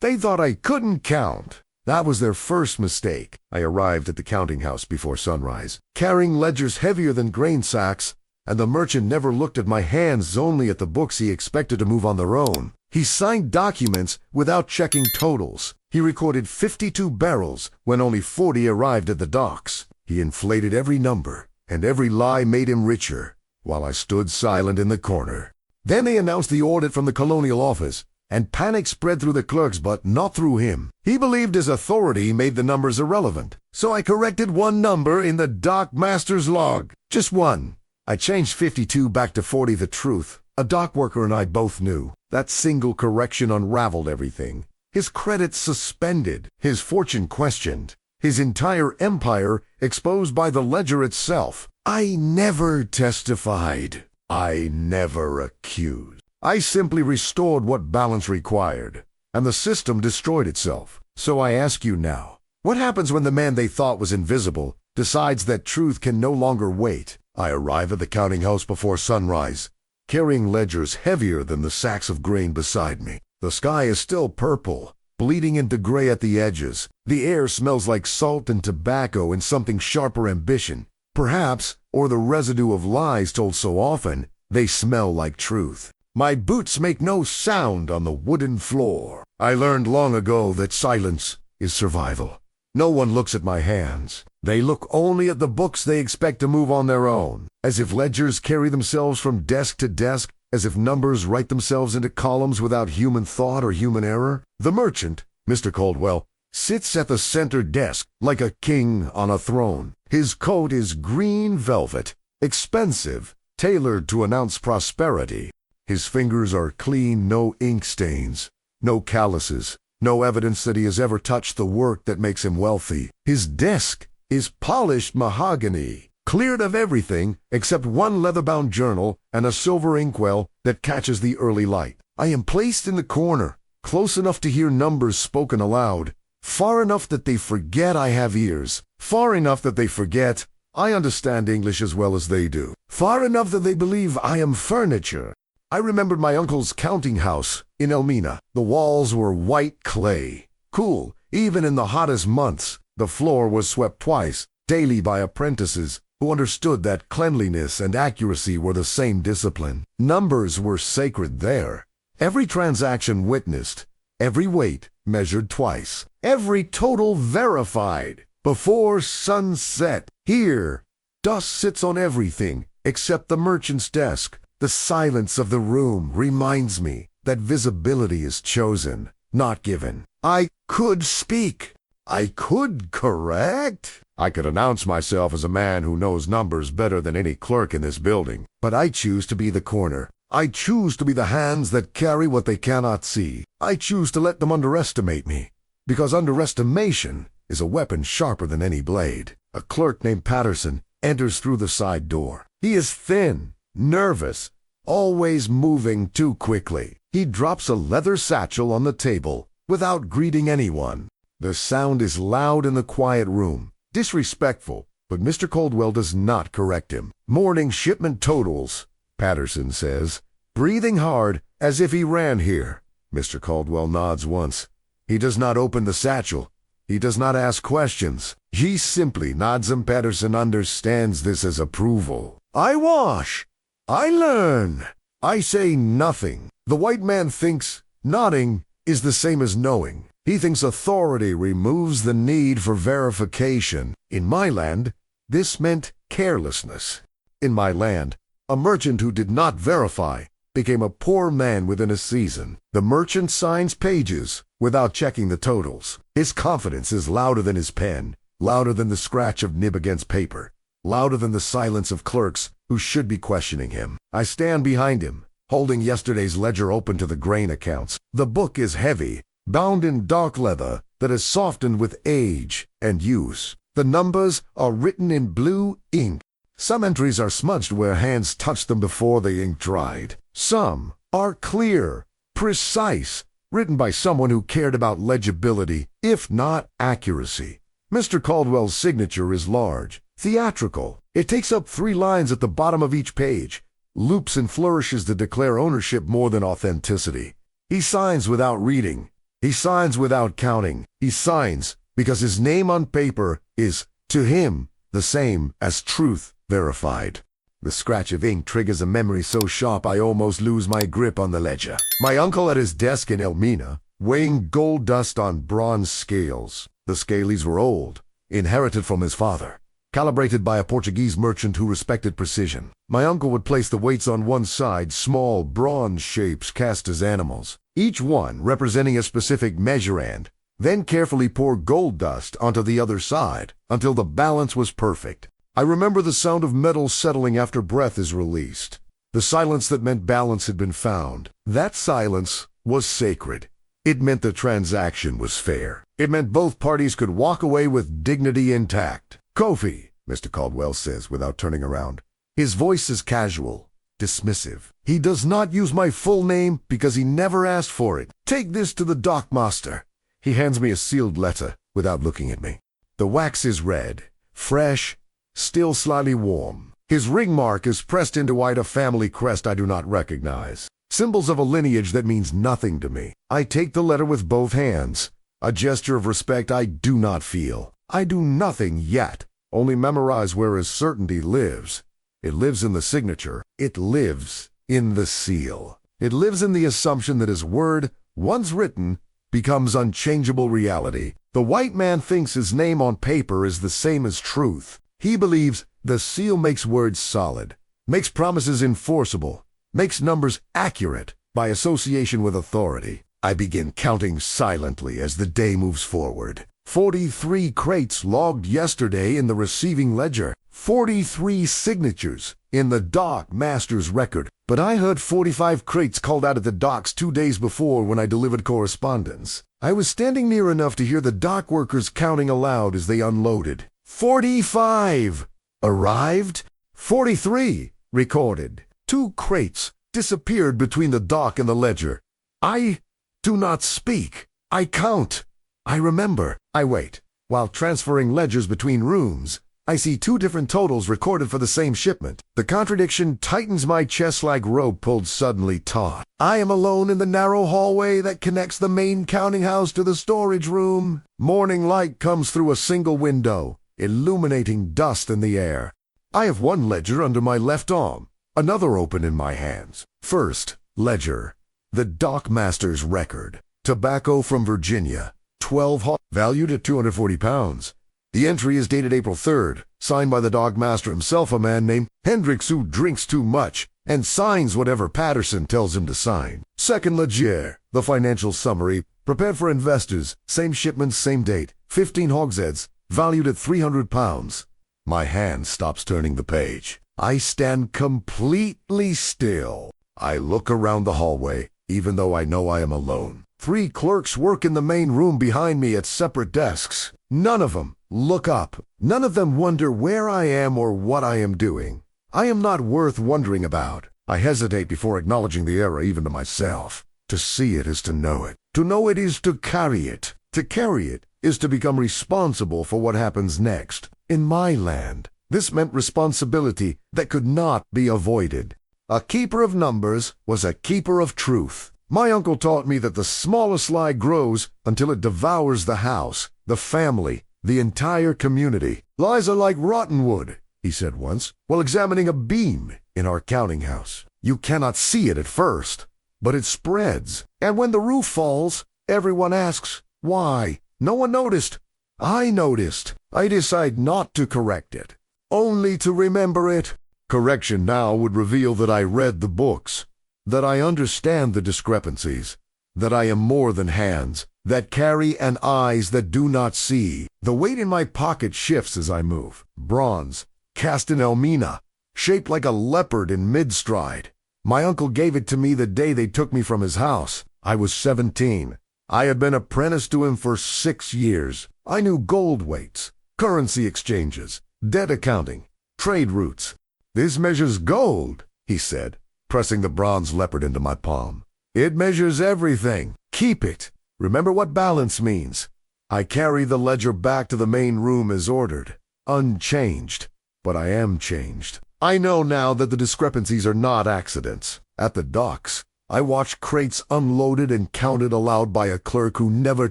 They thought I couldn't count. That was their first mistake. I arrived at the counting house before sunrise, carrying ledgers heavier than grain sacks, and the merchant never looked at my hands, only at the books he expected to move on their own. He signed documents without checking totals. He recorded 52 barrels when only 40 arrived at the docks. He inflated every number, and every lie made him richer, while I stood silent in the corner. Then they announced the audit from the colonial office, and panic spread through the clerks, but not through him. He believed his authority made the numbers irrelevant. So I corrected one number in the dock master's log. Just one. I changed 52 back to 40. The truth, a dock worker and I both knew. That single correction unraveled everything. His credit suspended, his fortune questioned, his entire empire exposed by the ledger itself. I never testified. I never accused. I simply restored what balance required, and the system destroyed itself. So I ask you now, what happens when the man they thought was invisible decides that truth can no longer wait? I arrive at the counting house before sunrise, carrying ledgers heavier than the sacks of grain beside me. The sky is still purple, bleeding into gray at the edges. The air smells like salt and tobacco and something sharper ambition. Perhaps, or the residue of lies told so often, they smell like truth. My boots make no sound on the wooden floor. I learned long ago that silence is survival. No one looks at my hands. They look only at the books they expect to move on their own, as if ledgers carry themselves from desk to desk, as if numbers write themselves into columns without human thought or human error. The merchant, Mr. Caldwell, sits at the center desk like a king on a throne. His coat is green velvet, expensive, tailored to announce prosperity. His fingers are clean, no ink stains, no calluses, no evidence that he has ever touched the work that makes him wealthy. His desk is polished mahogany, cleared of everything except one leather-bound journal and a silver inkwell that catches the early light. I am placed in the corner, close enough to hear numbers spoken aloud, far enough that they forget I have ears, far enough that they forget I understand English as well as they do, far enough that they believe I am furniture. I remembered my uncle's counting house in Elmina. The walls were white clay, cool even in the hottest months. The floor was swept twice, daily, by apprentices who understood that cleanliness and accuracy were the same discipline. Numbers were sacred there. Every transaction witnessed, every weight measured twice, every total verified before sunset. Here, dust sits on everything except the merchant's desk. The silence of the room reminds me that visibility is chosen, not given. I could speak. I could correct. I could announce myself as a man who knows numbers better than any clerk in this building. But I choose to be the corner. I choose to be the hands that carry what they cannot see. I choose to let them underestimate me, because underestimation is a weapon sharper than any blade. A clerk named Patterson enters through the side door. He is thin, nervous, always moving too quickly. He drops a leather satchel on the table without greeting anyone. The sound is loud in the quiet room, disrespectful, but Mr. Caldwell does not correct him. Morning shipment totals, Patterson says, breathing hard as if he ran here. Mr. Caldwell nods once. He does not open the satchel. He does not ask questions. He simply nods, and Patterson understands this as approval. I wash. I learn. I say nothing. The white man thinks nodding is the same as knowing. He thinks authority removes the need for verification. In my land, this meant carelessness. In my land, a merchant who did not verify became a poor man within a season. The merchant signs pages without checking the totals. His confidence is louder than his pen, louder than the scratch of nib against paper, louder than the silence of clerks who should be questioning him. I stand behind him, holding yesterday's ledger open to the grain accounts. The book is heavy, bound in dark leather that has softened with age and use. The numbers are written in blue ink. Some entries are smudged where hands touched them before the ink dried. Some are clear, precise, written by someone who cared about legibility, if not accuracy. Mr. Caldwell's signature is large, theatrical. It takes up 3 lines at the bottom of each page, loops and flourishes to declare ownership more than authenticity. He signs without reading, He signs without counting. He signs because his name on paper is, to him, the same as truth verified. The scratch of ink triggers a memory so sharp I almost lose my grip on the ledger. My uncle at his desk in Elmina, weighing gold dust on bronze scales. The scales were old, inherited from his father, calibrated by a Portuguese merchant who respected precision. My uncle would place the weights on one side, small bronze shapes cast as animals, each one representing a specific measure, and then carefully pour gold dust onto the other side until the balance was perfect. I remember the sound of metal settling after breath is released. The silence that meant balance had been found. That silence was sacred. It meant the transaction was fair. It meant both parties could walk away with dignity intact. "Kofi," Mr. Caldwell says without turning around. His voice is casual, dismissive. He does not use my full name because he never asked for it. "Take this to the dockmaster." He hands me a sealed letter without looking at me. The wax is red, fresh, still slightly warm. His ring mark is pressed into white, a family crest I do not recognize. Symbols of a lineage that means nothing to me. I take the letter with both hands, a gesture of respect I do not feel. I do nothing yet, only memorize where his certainty lives. It lives in the signature. It lives in the seal. It lives in the assumption that his word, once written, becomes unchangeable reality. The white man thinks his name on paper is the same as truth. He believes the seal makes words solid, makes promises enforceable, makes numbers accurate by association with authority. I begin counting silently as the day moves forward. 43 crates logged yesterday in the receiving ledger. 43 signatures in the dock master's record. But I heard 45 crates called out at the docks 2 days before when I delivered correspondence. I was standing near enough to hear the dock workers counting aloud as they unloaded. 45 arrived. 43 recorded. 2 crates disappeared between the dock and the ledger. I do not speak. I count. I remember. I wait. While transferring ledgers between rooms, I see 2 different totals recorded for the same shipment. The contradiction tightens my chest like rope pulled suddenly taut. I am alone in the narrow hallway that connects the main counting house to the storage room. Morning light comes through a single window, illuminating dust in the air. I have one ledger under my left arm, another open in my hands. First ledger, the dockmaster's record. Tobacco from Virginia, 12 hogs, valued at 240 pounds. The entry is dated April 3rd, signed by the dockmaster himself, a man named Hendricks who drinks too much and signs whatever Patterson tells him to sign. Second ledger, the financial summary, prepared for investors, same shipment, same date, 15 hogsheads, valued at 300 pounds. My hand stops turning the page. I stand completely still. I look around the hallway, even though I know I am alone. 3 clerks work in the main room behind me at separate desks. None of them look up. None of them wonder where I am or what I am doing. I am not worth wondering about. I hesitate before acknowledging the error even to myself. To see it is to know it. To know it is to carry it. To carry it is to become responsible for what happens next. In my land, this meant responsibility that could not be avoided. A keeper of numbers was a keeper of truth. My uncle taught me that the smallest lie grows until it devours the house, the family, the entire community. Lies are like rotten wood, he said once, while examining a beam in our counting house. You cannot see it at first, but it spreads. And when the roof falls, everyone asks, why? No one noticed. I noticed. I decide not to correct it, only to remember it. Correction now would reveal that I read the books, that I understand the discrepancies, that I am more than hands, that carry and eyes that do not see. The weight in my pocket shifts as I move. Bronze, cast in Elmina, shaped like a leopard in mid-stride. My uncle gave it to me the day they took me from his house. I was 17. I had been apprenticed to him for 6 years. I knew gold weights, currency exchanges, debt accounting, trade routes. This measures gold, he said, pressing the bronze leopard into my palm. It measures everything. Keep it. Remember what balance means. I carry the ledger back to the main room as ordered, unchanged, but I am changed. I know now that the discrepancies are not accidents. At the docks, I watch crates unloaded and counted aloud by a clerk who never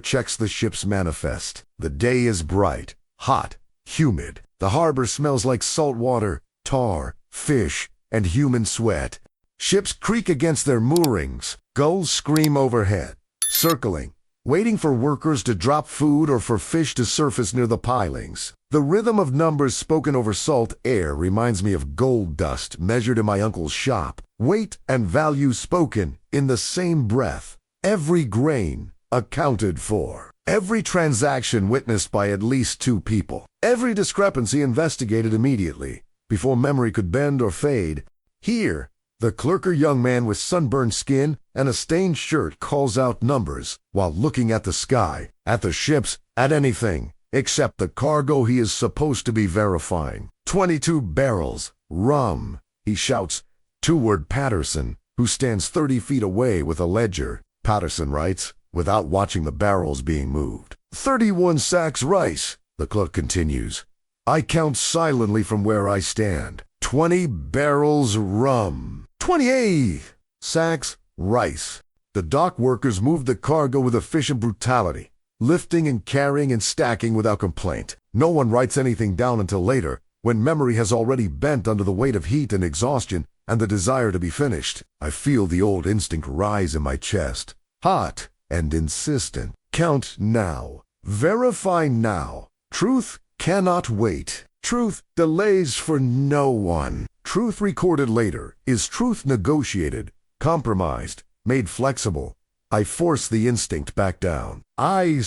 checks the ship's manifest. The day is bright, hot, humid. The harbor smells like salt water, tar, fish, and human sweat. Ships creak against their moorings. Gulls scream overhead, circling, waiting for workers to drop food or for fish to surface near the pilings. The rhythm of numbers spoken over salt air reminds me of gold dust measured in my uncle's shop. Weight and value spoken in the same breath. Every grain accounted for. Every transaction witnessed by at least 2 people. Every discrepancy investigated immediately, before memory could bend or fade. Here, the clerker young man with sunburned skin and a stained shirt calls out numbers while looking at the sky, at the ships, at anything, except the cargo he is supposed to be verifying. 22 barrels, rum, he shouts toward Patterson, who stands 30 feet away with a ledger. Patterson writes, without watching the barrels being moved. 31 sacks rice, the clerk continues. I count silently from where I stand. 20 barrels rum. 28 sacks rice. The dock workers moved the cargo with efficient brutality, lifting and carrying and stacking without complaint. No one writes anything down until later, when memory has already bent under the weight of heat and exhaustion and the desire to be finished. I feel the old instinct rise in my chest, hot and insistent. Count now. Verify now. Truth cannot wait. Truth delays for no one. Truth recorded later is truth negotiated, compromised, made flexible. I force the instinct back down. I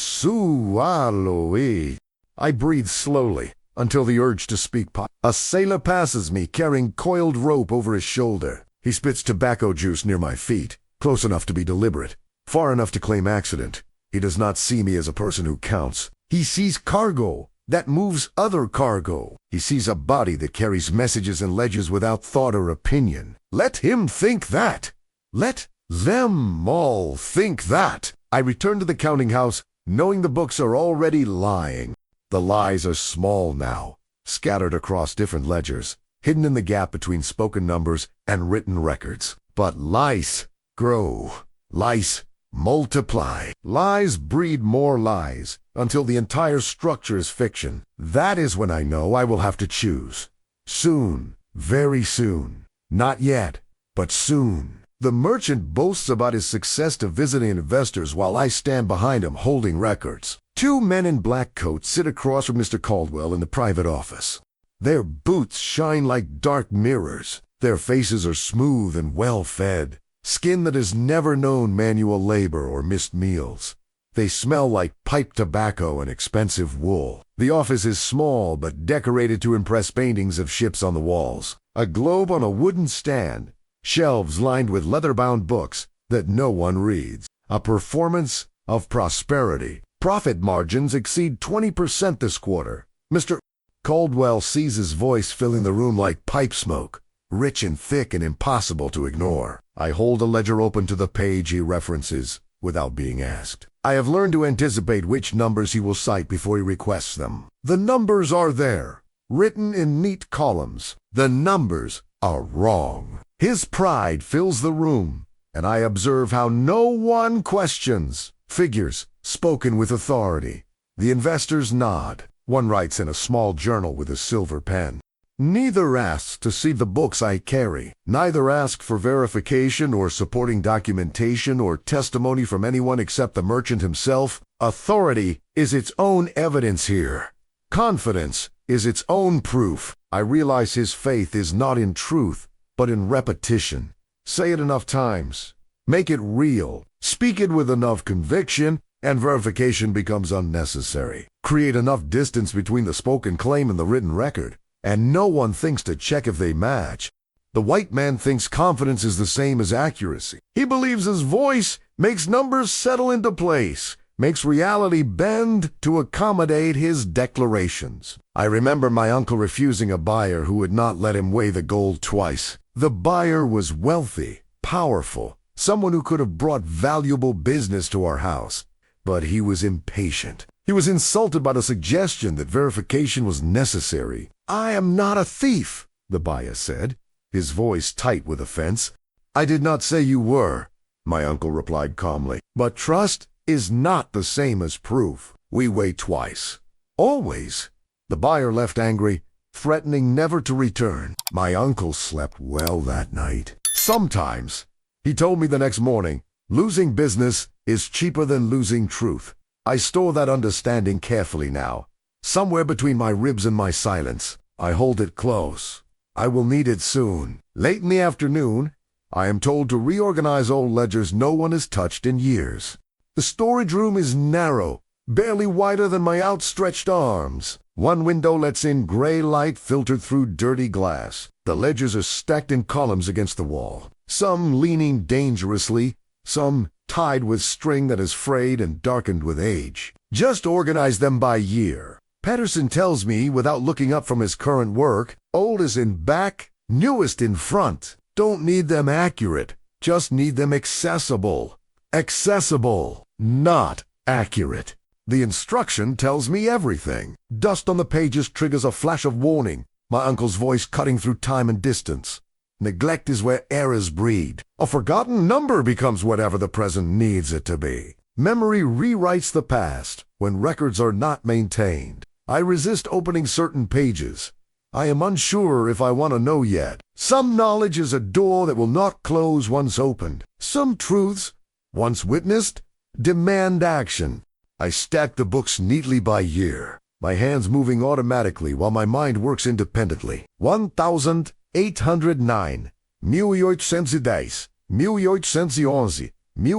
breathe slowly until the urge to speak A sailor passes me carrying coiled rope over his shoulder. He spits tobacco juice near my feet, close enough to be deliberate, far enough to claim accident. He does not see me as a person who counts. He sees cargo that moves other cargo. He sees a body that carries messages and ledgers without thought or opinion. Let him think that. Let them all think that. I return to the counting house, knowing the books are already lying. The lies are small now, scattered across different ledgers, hidden in the gap between spoken numbers and written records. But lies grow. Lies multiply. Lies breed more lies until the entire structure is fiction. That is when I know I will have to choose. Soon, very soon. Not yet, but soon. The merchant boasts about his success to visiting investors while I stand behind him holding records. 2 men in black coats sit across from Mr. Caldwell in the private office. Their boots shine like dark mirrors. Their faces are smooth and well-fed. Skin that has never known manual labor or missed meals. They smell like pipe tobacco and expensive wool. The office is small but decorated to impress paintings of ships on the walls. A globe on a wooden stand. Shelves lined with leather-bound books that no one reads. A performance of prosperity. Profit margins exceed 20% this quarter. Mr. Caldwell sees his voice filling the room like pipe smoke, rich and thick and impossible to ignore. I hold a ledger open to the page he references without being asked. I have learned to anticipate which numbers he will cite before he requests them. The numbers are there, written in neat columns. The numbers are wrong. His pride fills the room, and I observe how no one questions. Figures spoken with authority. The investors nod. One writes in a small journal with a silver pen. Neither asks to see the books I carry. Neither ask for verification or supporting documentation or testimony from anyone except the merchant himself. Authority is its own evidence here. Confidence is its own proof. I realize his faith is not in truth, but in repetition. Say it enough times. Make it real. Speak it with enough conviction, and verification becomes unnecessary. Create enough distance between the spoken claim and the written record, and no one thinks to check if they match. The white man thinks confidence is the same as accuracy. He believes his voice makes numbers settle into place, makes reality bend to accommodate his declarations. I remember my uncle refusing a buyer who would not let him weigh the gold twice. The buyer was wealthy, powerful, someone who could have brought valuable business to our house. But he was impatient. He was insulted by the suggestion that verification was necessary. I am not a thief, the buyer said, his voice tight with offense. I did not say you were. my uncle replied calmly. But trust is not the same as proof. We weigh twice. Always. The buyer left angry, threatening never to return. My uncle slept well that night. Sometimes. He told me the next morning, losing business is cheaper than losing truth. I store that understanding carefully now. Somewhere between my ribs and my silence. I hold it close. I will need it soon. Late in the afternoon, I am told to reorganize old ledgers no one has touched in years. The storage room is narrow, barely wider than my outstretched arms. One window lets in gray light filtered through dirty glass. The ledgers are stacked in columns against the wall, some leaning dangerously, some tied with string that is frayed and darkened with age. Just organize them by year. Patterson tells me, without looking up from his current work, oldest in back, newest in front. Don't need them accurate, just need them accessible. Accessible, not accurate. The instruction tells me everything. Dust on the pages triggers a flash of warning, my uncle's voice cutting through time and distance. Neglect is where errors breed. A forgotten number becomes whatever the present needs it to be. Memory rewrites the past when records are not maintained. I resist opening certain pages. I am unsure if I want to know yet. Some knowledge is a door that will not close once opened. Some truths, once witnessed, demand action. I stack the books neatly by year, my hands moving automatically while my mind works independently. 1809, 1810, 1811,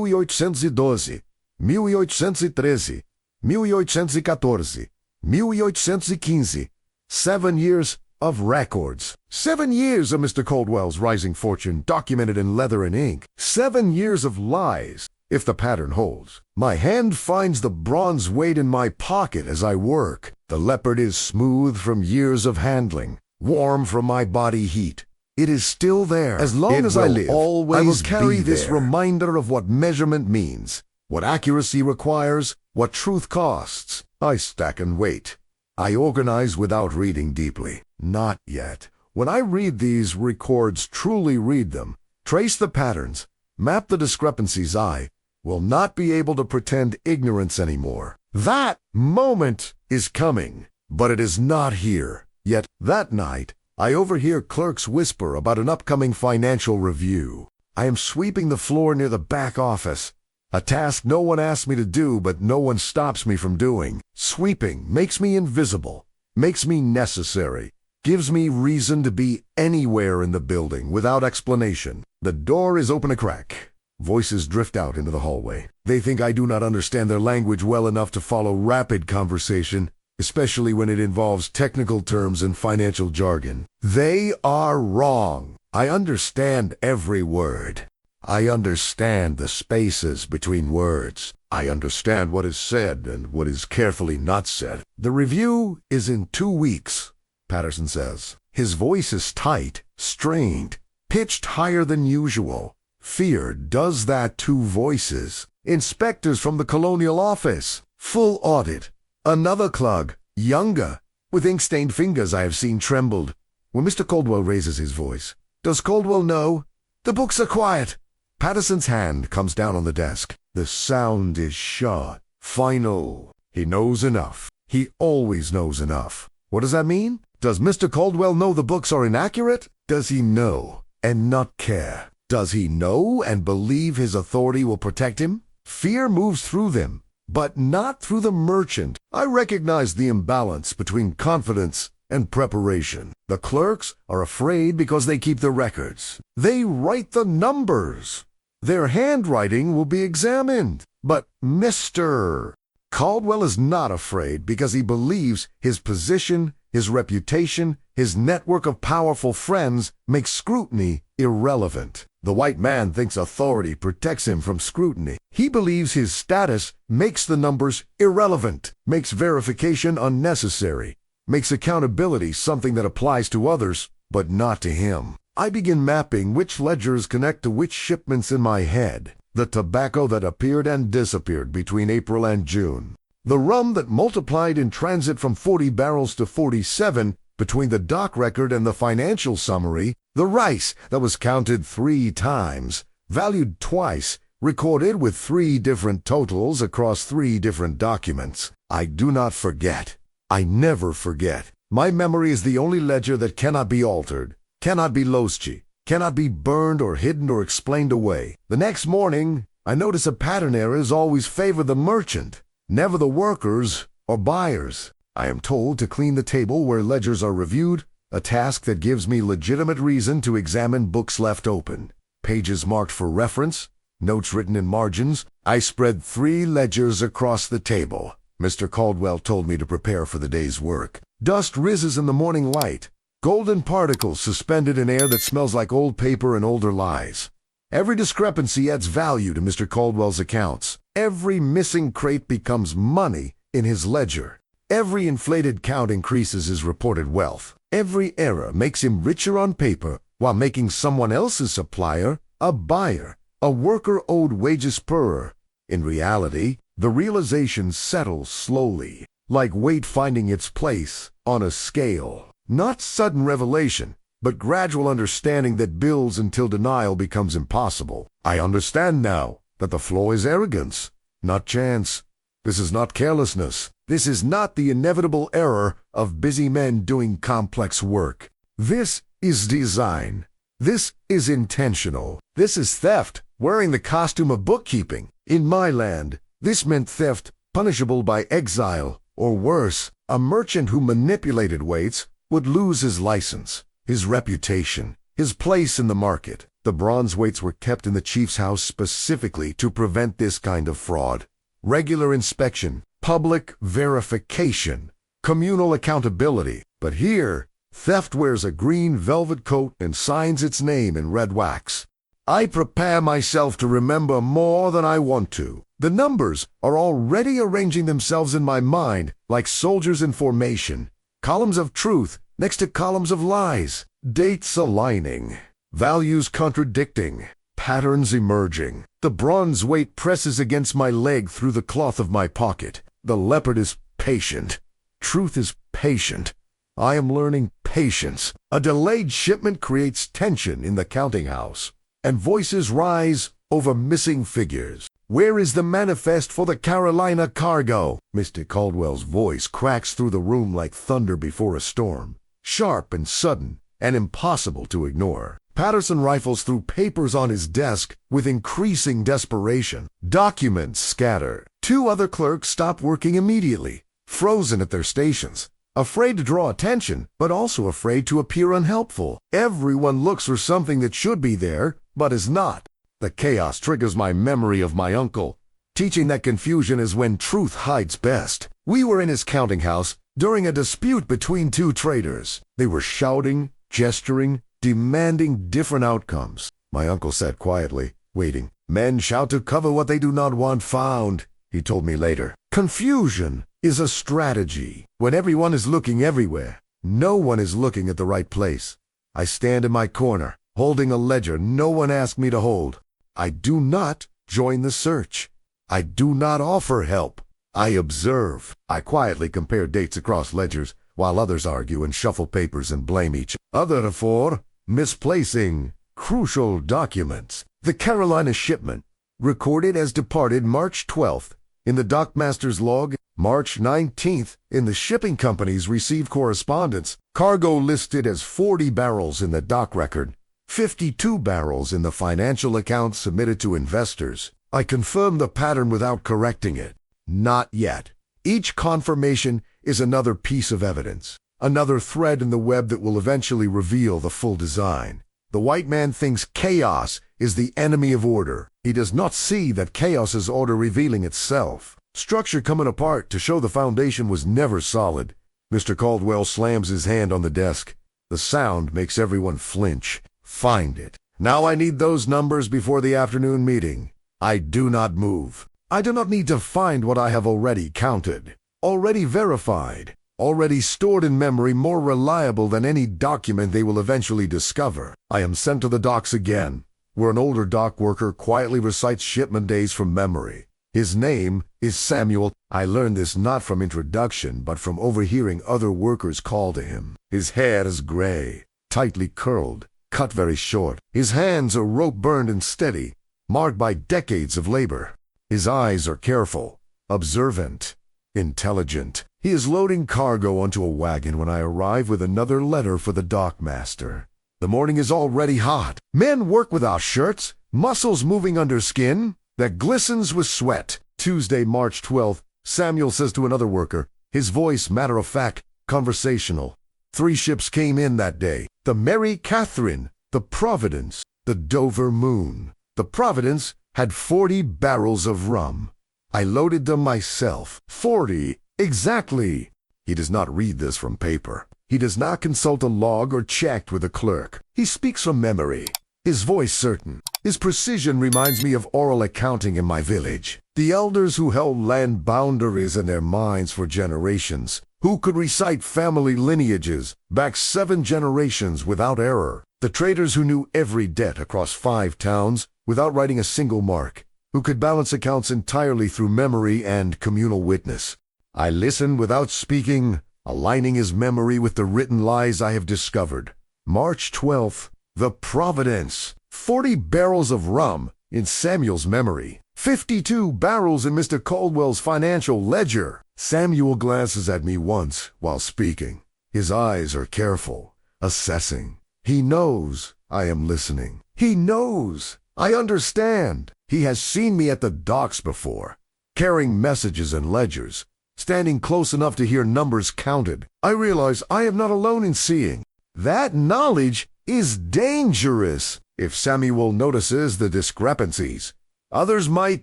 1812, 1813, 1814, 1815. 7 years of records. 7 years of Mr. Caldwell's rising fortune documented in leather and ink. 7 years of lies, if the pattern holds. My hand finds the bronze weight in my pocket as I work. The leopard is smooth from years of handling, warm from my body heat. It is still there. As long as I live, I will carry this reminder of what measurement means, what accuracy requires, what truth costs. I stack and wait. I organize without reading deeply. Not yet. When I read these records, truly read them, trace the patterns, map the discrepancies, I will not be able to pretend ignorance anymore. That moment is coming, but it is not here. Yet that night, I overhear clerks whisper about an upcoming financial review. I am sweeping the floor near the back office, a task no one asked me to do but no one stops me from doing. Sweeping makes me invisible, makes me necessary, gives me reason to be anywhere in the building without explanation. The door is open a crack. Voices drift out into the hallway. They think I do not understand their language well enough to follow rapid conversation, especially when it involves technical terms and financial jargon. They are wrong. I understand every word. I understand the spaces between words. I understand what is said and what is carefully not said. The review is in 2 weeks, Patterson says. His voice is tight, strained, pitched higher than usual. Fear does that to voices. Inspectors from the colonial office. Full audit. Another clerk, younger, with ink-stained fingers I have seen trembled. When Mr. Caldwell raises his voice, does Caldwell know? The books are quiet. Patterson's hand comes down on the desk. The sound is short, final. He knows enough. He always knows enough. What does that mean? Does Mr. Caldwell know the books are inaccurate? Does he know and not care? Does he know and believe his authority will protect him? Fear moves through them, but not through the merchant. I recognize the imbalance between confidence and preparation. The clerks are afraid because they keep the records. They write the numbers. Their handwriting will be examined. But Mr. Caldwell is not afraid because he believes his position, his reputation, his network of powerful friends makes scrutiny irrelevant. The white man thinks authority protects him from scrutiny. He believes his status makes the numbers irrelevant, makes verification unnecessary, makes accountability something that applies to others, but not to him. I begin mapping which ledgers connect to which shipments in my head. The tobacco that appeared and disappeared between April and June. The rum that multiplied in transit from 40 barrels to 47 between the dock record and the financial summary. The rice that was counted 3 times, valued twice, recorded with 3 different totals across 3 different documents. I do not forget. I never forget. My memory is the only ledger that cannot be altered, cannot be lost, cannot be burned or hidden or explained away. The next morning, I notice a pattern errors always favor the merchant, never the workers or buyers. I am told to clean the table where ledgers are reviewed, a task that gives me legitimate reason to examine books left open, pages marked for reference, notes written in margins. I spread 3 ledgers across the table. Mr. Caldwell told me to prepare for the day's work. Dust rises in the morning light, golden particles suspended in air that smells like old paper and older lies. Every discrepancy adds value to Mr. Caldwell's accounts. Every missing crate becomes money in his ledger. Every inflated count increases his reported wealth. Every error makes him richer on paper while making someone else's supplier a buyer, a worker owed wages poorer. In reality, the realization settles slowly, like weight finding its place on a scale. Not sudden revelation, but gradual understanding that builds until denial becomes impossible. I understand now that the flaw is arrogance, not chance. This is not carelessness. This is not the inevitable error of busy men doing complex work. This is design. This is intentional. This is theft, wearing the costume of bookkeeping. In my land, this meant theft punishable by exile, or worse, a merchant who manipulated weights would lose his license, his reputation, his place in the market. The bronze weights were kept in the chief's house specifically to prevent this kind of fraud. Regular inspection, public verification, communal accountability. But here, theft wears a green velvet coat and signs its name in red wax. I prepare myself to remember more than I want to. The numbers are already arranging themselves in my mind like soldiers in formation. Columns of truth next to columns of lies. Dates aligning. Values contradicting. Patterns emerging. The bronze weight presses against my leg through the cloth of my pocket. The leopard is patient. Truth is patient. I am learning patience. A delayed shipment creates tension in the counting house, and voices rise over missing figures. Where is the manifest for the Carolina cargo? Mr. Caldwell's voice cracks through the room like thunder before a storm. Sharp and sudden, and impossible to ignore. Patterson rifles through papers on his desk with increasing desperation. Documents scatter. 2 other clerks stop working immediately, frozen at their stations, afraid to draw attention, but also afraid to appear unhelpful. Everyone looks for something that should be there, but is not. The chaos triggers my memory of my uncle, teaching that confusion is when truth hides best. We were in his counting house during a dispute between 2 traders. They were shouting, gesturing, demanding different outcomes. My uncle sat quietly, waiting. Men shout to cover what they do not want found, he told me later. Confusion is a strategy. When everyone is looking everywhere, no one is looking at the right place. I stand in my corner, holding a ledger no one asked me to hold. I do not join the search. I do not offer help. I observe. I quietly compare dates across ledgers, while others argue and shuffle papers and blame each other for misplacing crucial documents. The Carolina shipment, recorded as departed March 12th in the dockmaster's log, March 19th in the shipping company's received correspondence, cargo listed as 40 barrels in the dock record, 52 barrels in the financial accounts submitted to investors. I confirm the pattern without correcting it. Not yet. Each confirmation is another piece of evidence, another thread in the web that will eventually reveal the full design. The white man thinks chaos is the enemy of order. He does not see that chaos is order revealing itself. Structure coming apart to show the foundation was never solid. Mr. Caldwell slams his hand on the desk. The sound makes everyone flinch. Find it. Now I need those numbers before the afternoon meeting. I do not move. I do not need to find what I have already counted, already verified, already stored in memory, more reliable than any document they will eventually discover. I am sent to the docks again, where an older dock worker quietly recites shipment days from memory. His name is Samuel. I learned this not from introduction, but from overhearing other workers call to him. His hair is gray, tightly curled, cut very short. His hands are rope-burned and steady, marked by decades of labor. His eyes are careful, observant, intelligent. He is loading cargo onto a wagon when I arrive with another letter for the dockmaster. The morning is already hot. Men work without shirts, muscles moving under skin that glistens with sweat. Tuesday, March 12th, Samuel says to another worker, his voice matter-of-fact, conversational. 3 ships came in that day. The Mary Catherine, the Providence, the Dover Moon. The Providence had 40 barrels of rum. I loaded them myself. 40, exactly. He does not read this from paper. He does not consult a log or check with a clerk. He speaks from memory. His voice certain. His precision reminds me of oral accounting in my village. The elders who held land boundaries in their minds for generations, who could recite family lineages back 7 generations without error. The traders who knew every debt across 5 towns without writing a single mark, who could balance accounts entirely through memory and communal witness. I listen without speaking, aligning his memory with the written lies I have discovered. March 12th, the Providence. 40 barrels of rum in Samuel's memory. 52 barrels in Mr. Caldwell's financial ledger. Samuel glances at me once while speaking. His eyes are careful, assessing. He knows I am listening. He knows I understand. He has seen me at the docks before, carrying messages and ledgers, standing close enough to hear numbers counted. I realize I am not alone in seeing. That knowledge is dangerous. If Samuel notices the discrepancies, others might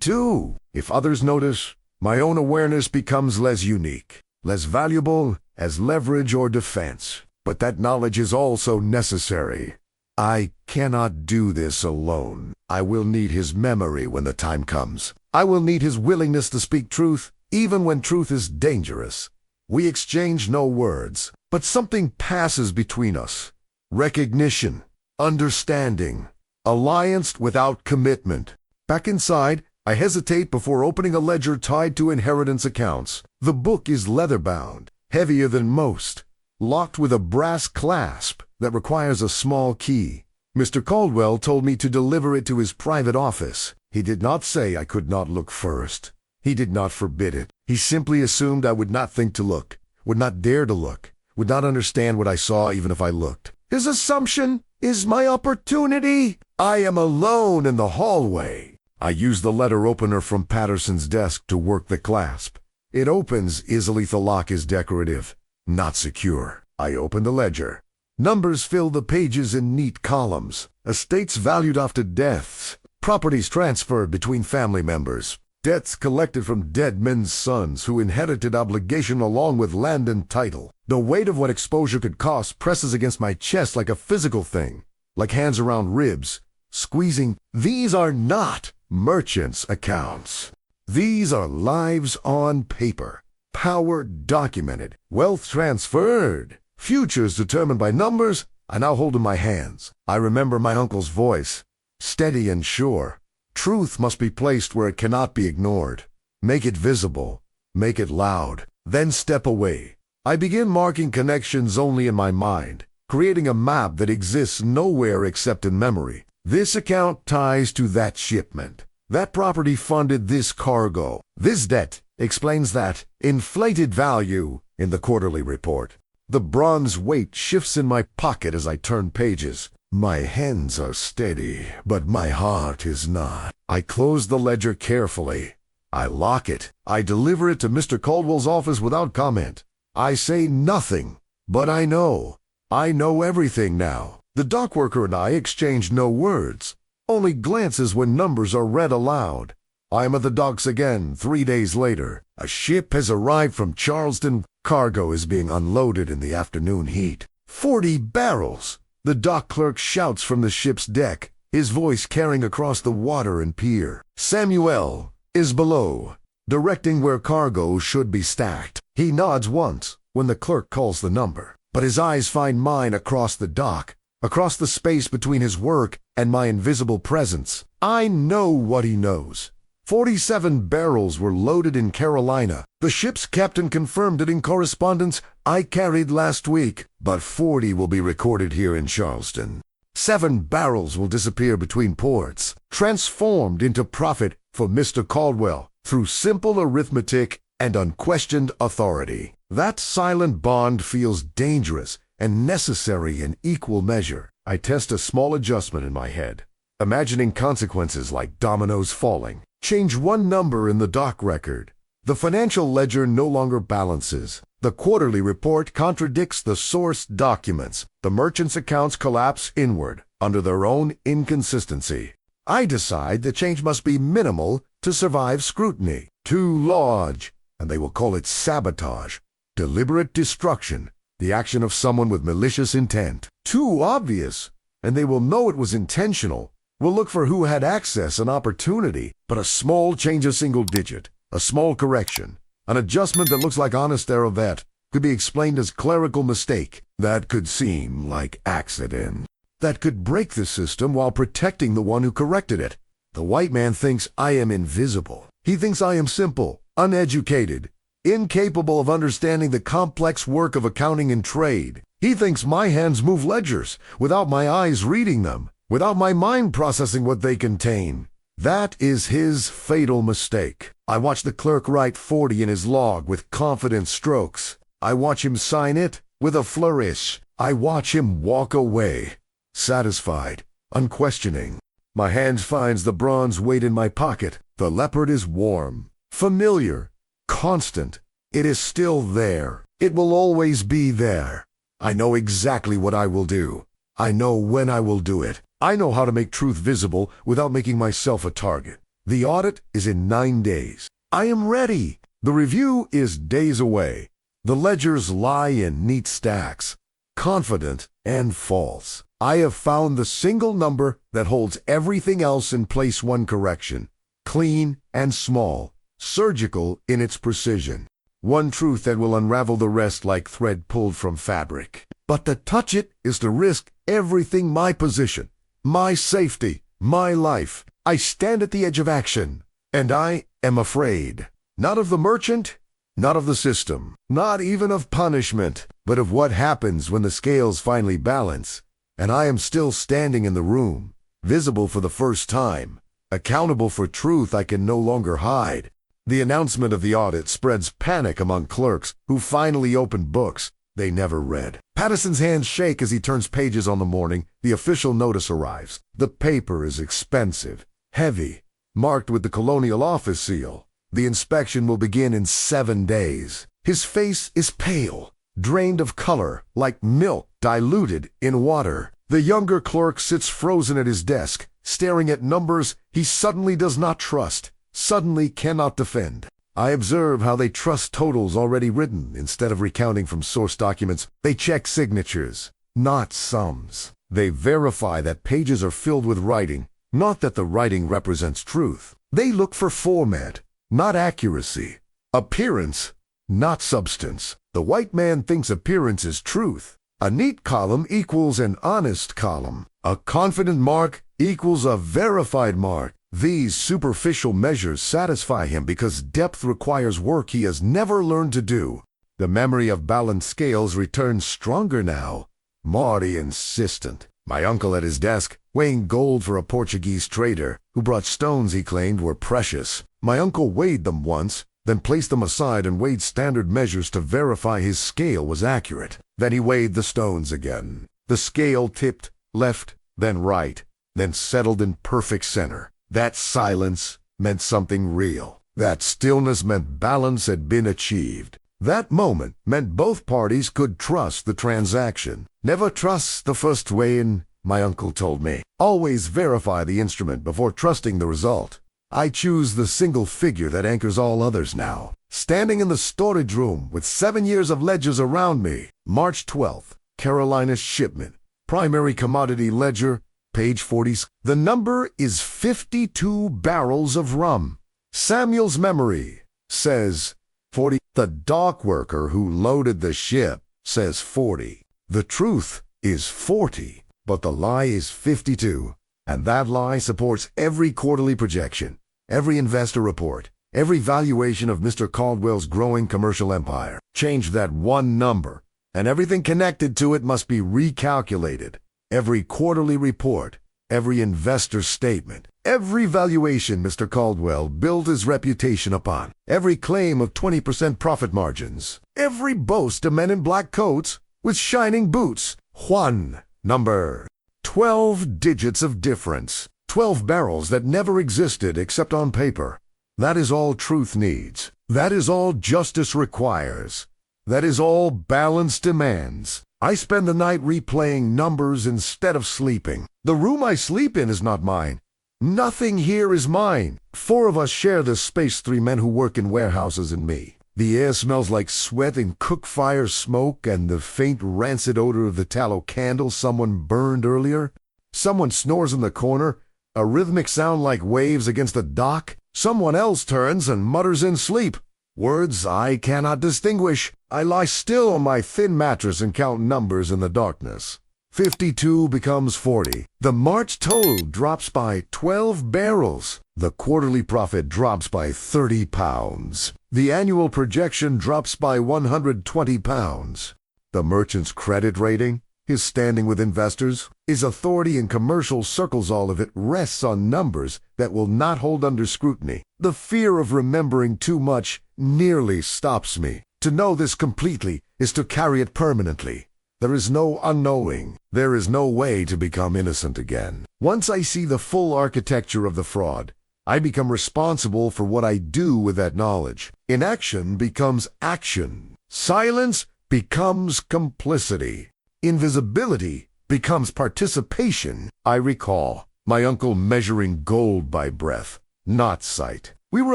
too. If others notice, my own awareness becomes less unique, less valuable as leverage or defense. But that knowledge is also necessary. I cannot do this alone. I will need his memory when the time comes. I will need his willingness to speak truth, even when truth is dangerous. We exchange no words, but something passes between us. Recognition, understanding, alliance without commitment. Back inside, I hesitate before opening a ledger tied to inheritance accounts. The book is leather-bound, heavier than most, locked with a brass clasp that requires a small key. Mr. Caldwell told me to deliver it to his private office. He did not say I could not look first. He did not forbid it. He simply assumed I would not think to look, would not dare to look, would not understand what I saw even if I looked. His assumption is my opportunity. I am alone in the hallway. I use the letter opener from Patterson's desk to work the clasp. It opens easily. The lock is decorative, not secure. I open the ledger. Numbers fill the pages in neat columns. Estates valued after deaths. Properties transferred between family members. Debts collected from dead men's sons who inherited obligation along with land and title. The weight of what exposure could cost presses against my chest like a physical thing, like hands around ribs, squeezing. These are not merchants' accounts. These are lives on paper, power documented, wealth transferred, futures determined by numbers I now hold in my hands. I remember my uncle's voice, steady and sure. Truth must be placed where it cannot be ignored. Make it visible, make it loud, then step away. I begin marking connections only in my mind, creating a map that exists nowhere except in memory. This account ties to that shipment. That property funded this cargo. This debt explains that inflated value in the quarterly report. The bronze weight shifts in my pocket as I turn pages. My hands are steady, but my heart is not. I close the ledger carefully. I lock it. I deliver it to Mr. Caldwell's office without comment. I say nothing, but I know. I know everything now. The dock worker and I exchange no words, only glances when numbers are read aloud. I am at the docks again 3 days later. A ship has arrived from Charleston. Cargo is being unloaded in the afternoon heat. 40 barrels! The dock clerk shouts from the ship's deck, his voice carrying across the water and pier. Samuel is below, directing where cargo should be stacked. He nods once when the clerk calls the number, but his eyes find mine across the dock, across the space between his work and my invisible presence. I know what he knows. 47 barrels were loaded in Carolina. The ship's captain confirmed it in correspondence I carried last week, but 40 will be recorded here in Charleston. 7 barrels will disappear between ports, transformed into profit for Mr. Caldwell through simple arithmetic and unquestioned authority. That silent bond feels dangerous and necessary in equal measure. I test a small adjustment in my head, imagining consequences like dominoes falling. Change one number in the dock record. The financial ledger no longer balances. The quarterly report contradicts the source documents. The merchant's accounts collapse inward under their own inconsistency. I decide the change must be minimal to survive scrutiny. Too large, and they will call it sabotage. Deliberate destruction, the action of someone with malicious intent. Too obvious, and they will know it was intentional. We'll look for who had access and opportunity. But a small change, a single digit, a small correction, an adjustment that looks like honest error that could be explained as clerical mistake. That could seem like accident. That could break the system while protecting the one who corrected it. The white man thinks I am invisible. He thinks I am simple, uneducated, incapable of understanding the complex work of accounting and trade. He thinks my hands move ledgers without my eyes reading them, without my mind processing what they contain. That is his fatal mistake. I watch the clerk write 40 in his log with confident strokes. I watch him sign it with a flourish. I watch him walk away, satisfied, unquestioning. My hand finds the bronze weight in my pocket. The leopard is warm, familiar, constant. It is still there. It will always be there. I know exactly what I will do. I know when I will do it. I know how to make truth visible without making myself a target. The audit is in 9 days. I am ready. The review is days away. The ledgers lie in neat stacks, confident and false. I have found the single number that holds everything else in place. One correction, clean and small, surgical in its precision. One truth that will unravel the rest like thread pulled from fabric. But to touch it is to risk everything. My position, my safety, my life. I stand at the edge of action, and I am afraid. Not of the merchant, not of the system, not even of punishment, but of what happens when the scales finally balance, and I am still standing in the room, visible for the first time, accountable for truth I can no longer hide. The announcement of the audit spreads panic among clerks who finally opened books they never read. Patterson's hands shake as he turns pages. On the morning the official notice arrives. The paper is expensive, heavy, marked with the colonial office seal. The inspection will begin in 7 days. His face is pale, drained of color, like milk diluted in water. The younger clerk sits frozen at his desk, staring at numbers he suddenly does not trust, suddenly cannot defend. I observe how they trust totals already written instead of recounting from source documents. They check signatures, not sums. They verify that pages are filled with writing, not that the writing represents truth. They look for format, not accuracy. Appearance, not substance. The white man thinks appearance is truth. A neat column equals an honest column. A confident mark equals a verified mark. These superficial measures satisfy him because depth requires work he has never learned to do. The memory of balanced scales returns stronger now, more insistent. My uncle at his desk, weighing gold for a Portuguese trader who brought stones he claimed were precious. My uncle weighed them once, then placed them aside and weighed standard measures to verify his scale was accurate. Then he weighed the stones again. The scale tipped left, then right, then settled in perfect center. That silence meant something real. That stillness meant balance had been achieved. That moment meant both parties could trust the transaction. Never trust the first weigh-in, my uncle told me. Always verify the instrument before trusting the result. I choose the single figure that anchors all others now. Standing in the storage room with 7 years of ledgers around me. March 12th, Carolina shipment. Primary commodity ledger, page 40. The number is 52 barrels of rum. Samuel's memory says 40. The dock worker who loaded the ship says 40. The truth is 40, but the lie is 52. And that lie supports every quarterly projection, every investor report, every valuation of Mr. Caldwell's growing commercial empire. Change that one number, and everything connected to it must be recalculated. Every quarterly report, every investor statement, every valuation Mr. Caldwell built his reputation upon, every claim of 20% profit margins, every boast of men in black coats with shining boots. Juan, number 12 digits of difference, 12 barrels that never existed except on paper. That is all truth needs. That is all justice requires. That is all balance demands. I spend the night replaying numbers instead of sleeping. The room I sleep in is not mine. Nothing here is mine. 4 of us share this space, 3 men who work in warehouses and me. The air smells like sweat and cook fire smoke and the faint rancid odor of the tallow candle someone burned earlier. Someone snores in the corner, a rhythmic sound like waves against the dock. Someone else turns and mutters in sleep. Words I cannot distinguish. I lie still on my thin mattress and count numbers in the darkness. 52 becomes 40. The March total drops by 12 barrels. The quarterly profit drops by 30 pounds. The annual projection drops by 120 pounds. The merchant's credit rating, his standing with investors, his authority in commercial circles, all of it rests on numbers that will not hold under scrutiny. The fear of remembering too much nearly stops me. To know this completely is to carry it permanently. There is no unknowing. There is no way to become innocent again. Once I see the full architecture of the fraud, I become responsible for what I do with that knowledge. Inaction becomes action. Silence becomes complicity. Invisibility becomes participation. I recall my uncle measuring gold by breath, not sight. We were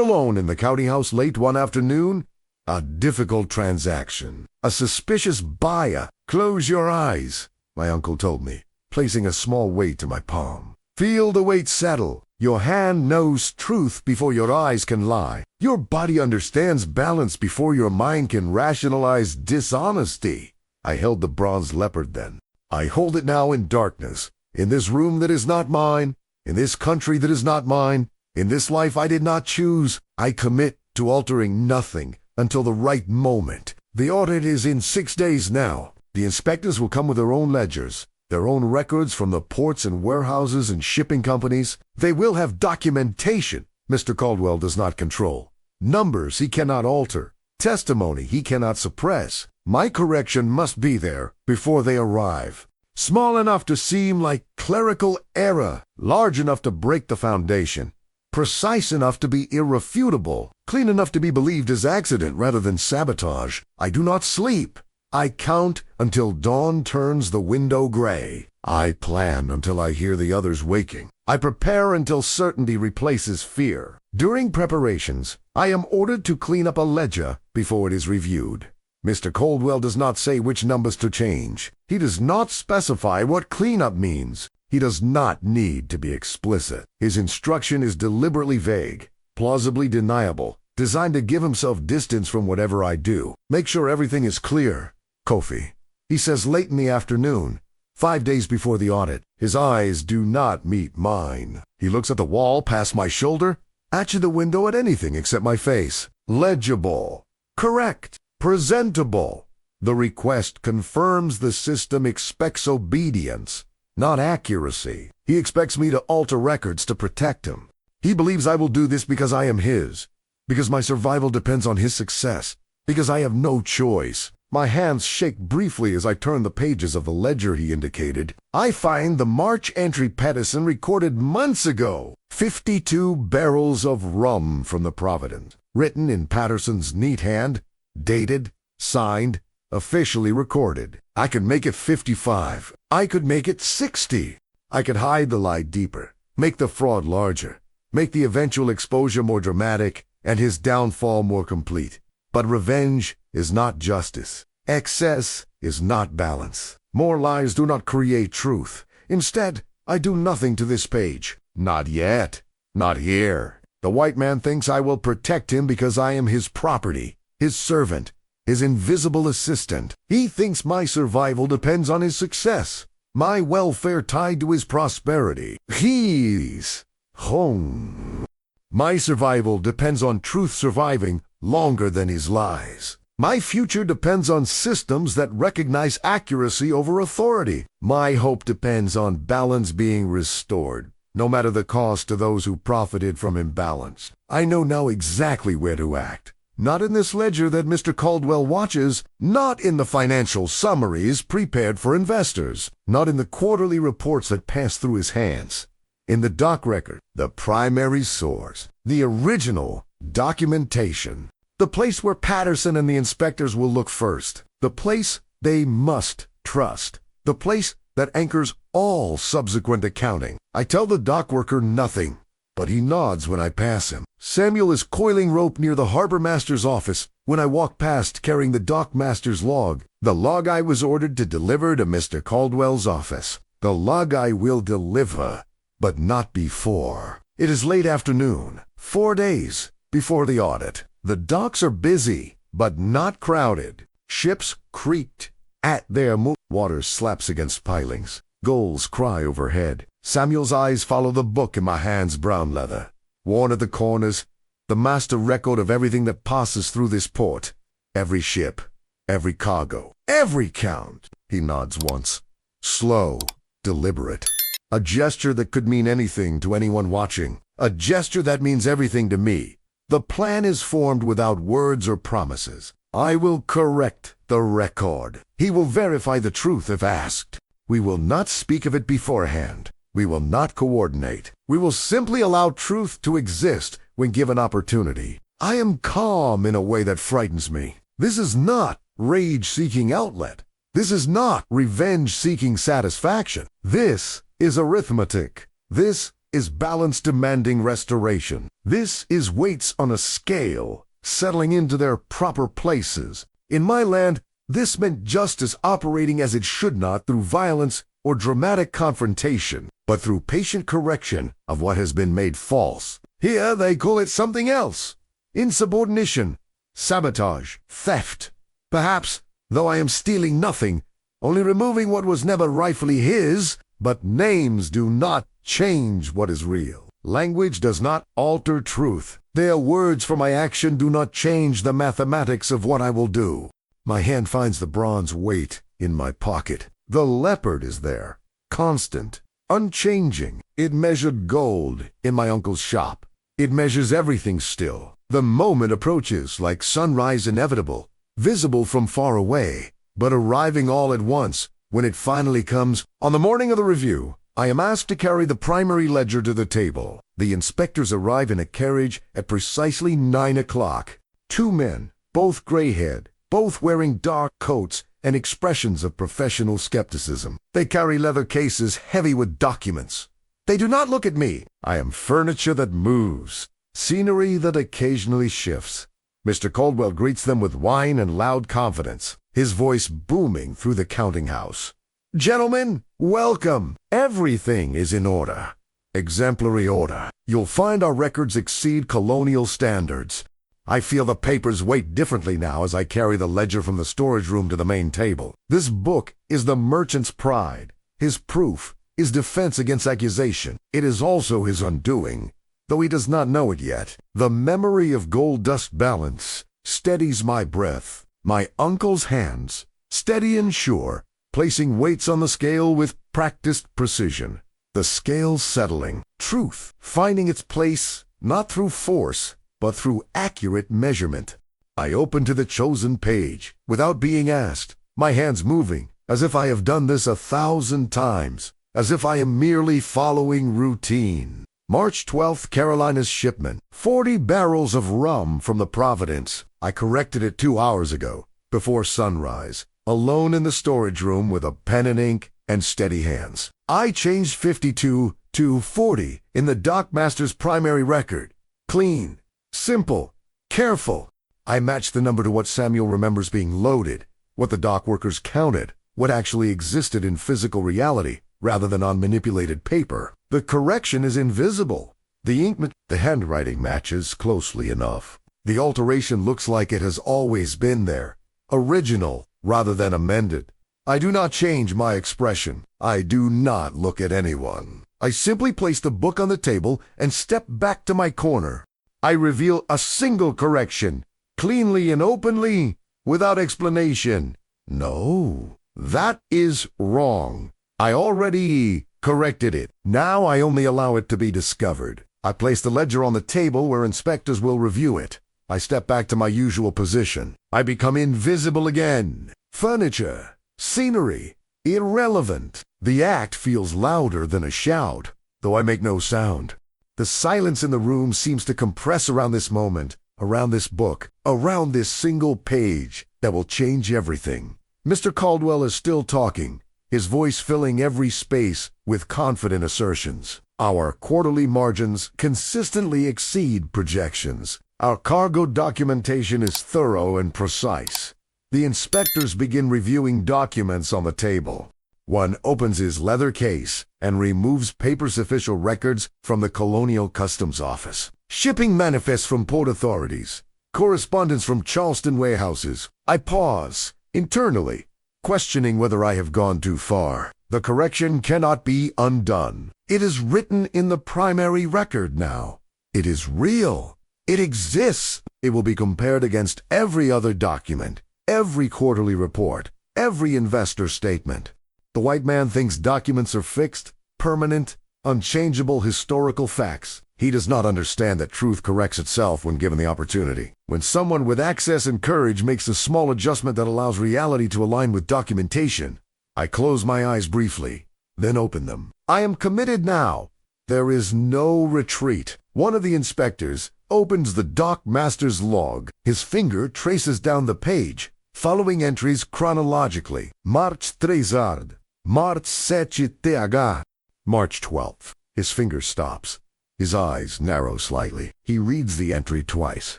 alone in the counting house late one afternoon. A difficult transaction. A suspicious buyer. Close your eyes, my uncle told me, placing a small weight to my palm. Feel the weight settle. Your hand knows truth before your eyes can lie. Your body understands balance before your mind can rationalize dishonesty. I held the bronze leopard then. I hold it now in darkness, in this room that is not mine, in this country that is not mine, in this life I did not choose. I commit to altering nothing until the right moment. The audit is in 6 days now. The inspectors will come with their own ledgers, their own records from the ports and warehouses and shipping companies. They will have documentation Mr. Caldwell does not control. Numbers he cannot alter. Testimony he cannot suppress. My correction must be there before they arrive. Small enough to seem like clerical error, large enough to break the foundation, precise enough to be irrefutable, clean enough to be believed as accident rather than sabotage. I do not sleep. I count until dawn turns the window gray. I plan until I hear the others waking. I prepare until certainty replaces fear. During preparations, I am ordered to clean up a ledger before it is reviewed. Mr. Caldwell does not say which numbers to change. He does not specify what cleanup means. He does not need to be explicit. His instruction is deliberately vague, plausibly deniable, designed to give himself distance from whatever I do. Make sure everything is clear. Kofi, he says late in the afternoon, 5 days before the audit. His eyes do not meet mine. He looks at the wall past my shoulder, at the window, at anything except my face. Legible. Correct. Presentable. The request confirms the system expects obedience, not accuracy. He expects me to alter records to protect him. He believes I will do this because I am his, because my survival depends on his success, because I have no choice. My hands shake briefly as I turn the pages of the ledger he indicated. I find the March entry Pedersen recorded months ago. 52 barrels of rum from the Providence, written in Patterson's neat hand, dated, signed, officially recorded. I could make it 55. I could make it 60. I could hide the lie deeper, make the fraud larger, make the eventual exposure more dramatic and his downfall more complete. But revenge is not justice. Excess is not balance. More lies do not create truth. Instead, I do nothing to this page. Not yet. Not here. The white man thinks I will protect him because I am his property, his servant, his invisible assistant. He thinks my survival depends on his success, my welfare tied to his prosperity. He's home. My survival depends on truth surviving longer than his lies. My future depends on systems that recognize accuracy over authority. My hope depends on balance being restored, no matter the cost to those who profited from imbalance. I know now exactly where to act. Not in this ledger that Mr. Caldwell watches, not in the financial summaries prepared for investors, not in the quarterly reports that pass through his hands. In the doc record, the primary source, the original documentation, the place where Patterson and the inspectors will look first, the place they must trust, the place that anchors all subsequent accounting. I tell the dock worker nothing, but he nods when I pass him. Samuel is coiling rope near the harbor master's office when I walk past carrying the dock master's log, the log I was ordered to deliver to Mr. Caldwell's office. The log I will deliver, but not before. It is late afternoon, 4 days before the audit. The docks are busy, but not crowded. Ships creaked at their water slaps against pilings. Gulls cry overhead. Samuel's eyes follow the book in my hand's brown leather. Worn at the corners, the master record of everything that passes through this port. Every ship, every cargo, every count. He nods once. Slow, deliberate. A gesture that could mean anything to anyone watching. A gesture that means everything to me. The plan is formed without words or promises. I will correct the record. He will verify the truth if asked. We will not speak of it beforehand. We will not coordinate. We will simply allow truth to exist when given opportunity. I am calm in a way that frightens me. This is not rage-seeking outlet. This is not revenge-seeking satisfaction. This is arithmetic. This is balance-demanding restoration. This is weights on a scale, settling into their proper places. In my land, this meant justice operating as it should not through violence or dramatic confrontation, but through patient correction of what has been made false. Here they call it something else. Insubordination, sabotage, theft. Perhaps, though I am stealing nothing, only removing what was never rightfully his, but names do not change what is real. Language does not alter truth. Their words for my action do not change the mathematics of what I will do. My hand finds the bronze weight in my pocket. The leopard is there, constant, unchanging. It measured gold in my uncle's shop. It measures everything still. The moment approaches like sunrise inevitable, visible from far away, but arriving all at once when it finally comes. On the morning of the review, I am asked to carry the primary ledger to the table. The inspectors arrive in a carriage at precisely 9 o'clock. 2 men, both gray-haired, both wearing dark coats and expressions of professional skepticism. They carry leather cases heavy with documents. They do not look at me. I am furniture that moves, scenery that occasionally shifts. Mr. Caldwell greets them with wine and loud confidence, his voice booming through the counting house. Gentlemen, welcome. Everything is in order. Exemplary order. You'll find our records exceed colonial standards. I feel the papers weight differently now as I carry the ledger from the storage room to the main table. This book is the merchant's pride, his proof, his defense against accusation. It is also his undoing, though he does not know it yet. The memory of gold dust balance steadies my breath. My uncle's hands, steady and sure, placing weights on the scale with practiced precision. The scale settling, truth finding its place not through force, but through accurate measurement. I open to the chosen page, without being asked, my hands moving, as if I have done this 1,000 times, as if I am merely following routine. March 12th, Carolina's shipment. 40 barrels of rum from the Providence. I corrected it 2 hours ago, before sunrise, alone in the storage room with a pen and ink and steady hands. I changed 52 to 40 in the dockmaster's primary record. Clean. Simple, careful. I matched the number to what Samuel remembers being loaded, what the dock workers counted, what actually existed in physical reality, rather than on manipulated paper. The correction is invisible. The handwriting matches closely enough. The alteration looks like it has always been there, original rather than amended. I do not change my expression. I do not look at anyone. I simply place the book on the table and step back to my corner. I reveal a single correction, cleanly and openly, without explanation. No, that is wrong. I already corrected it. Now I only allow it to be discovered. I place the ledger on the table where inspectors will review it. I step back to my usual position. I become invisible again. Furniture, scenery, irrelevant. The act feels louder than a shout, though I make no sound. The silence in the room seems to compress around this moment, around this book, around this single page that will change everything. Mr. Caldwell is still talking, his voice filling every space with confident assertions. Our quarterly margins consistently exceed projections. Our cargo documentation is thorough and precise. The inspectors begin reviewing documents on the table. One opens his leather case and removes papers official records from the Colonial Customs Office. Shipping manifests from port authorities. Correspondence from Charleston warehouses. I pause, internally, questioning whether I have gone too far. The correction cannot be undone. It is written in the primary record now. It is real. It exists. It will be compared against every other document, every quarterly report, every investor statement. The white man thinks documents are fixed, permanent, unchangeable historical facts. He does not understand that truth corrects itself when given the opportunity. When someone with access and courage makes a small adjustment that allows reality to align with documentation, I close my eyes briefly, then open them. I am committed now. There is no retreat. One of the inspectors opens the dock master's log. His finger traces down the page, following entries chronologically. March 13, March 7, March 12th. His finger stops. His eyes narrow slightly. He reads the entry twice.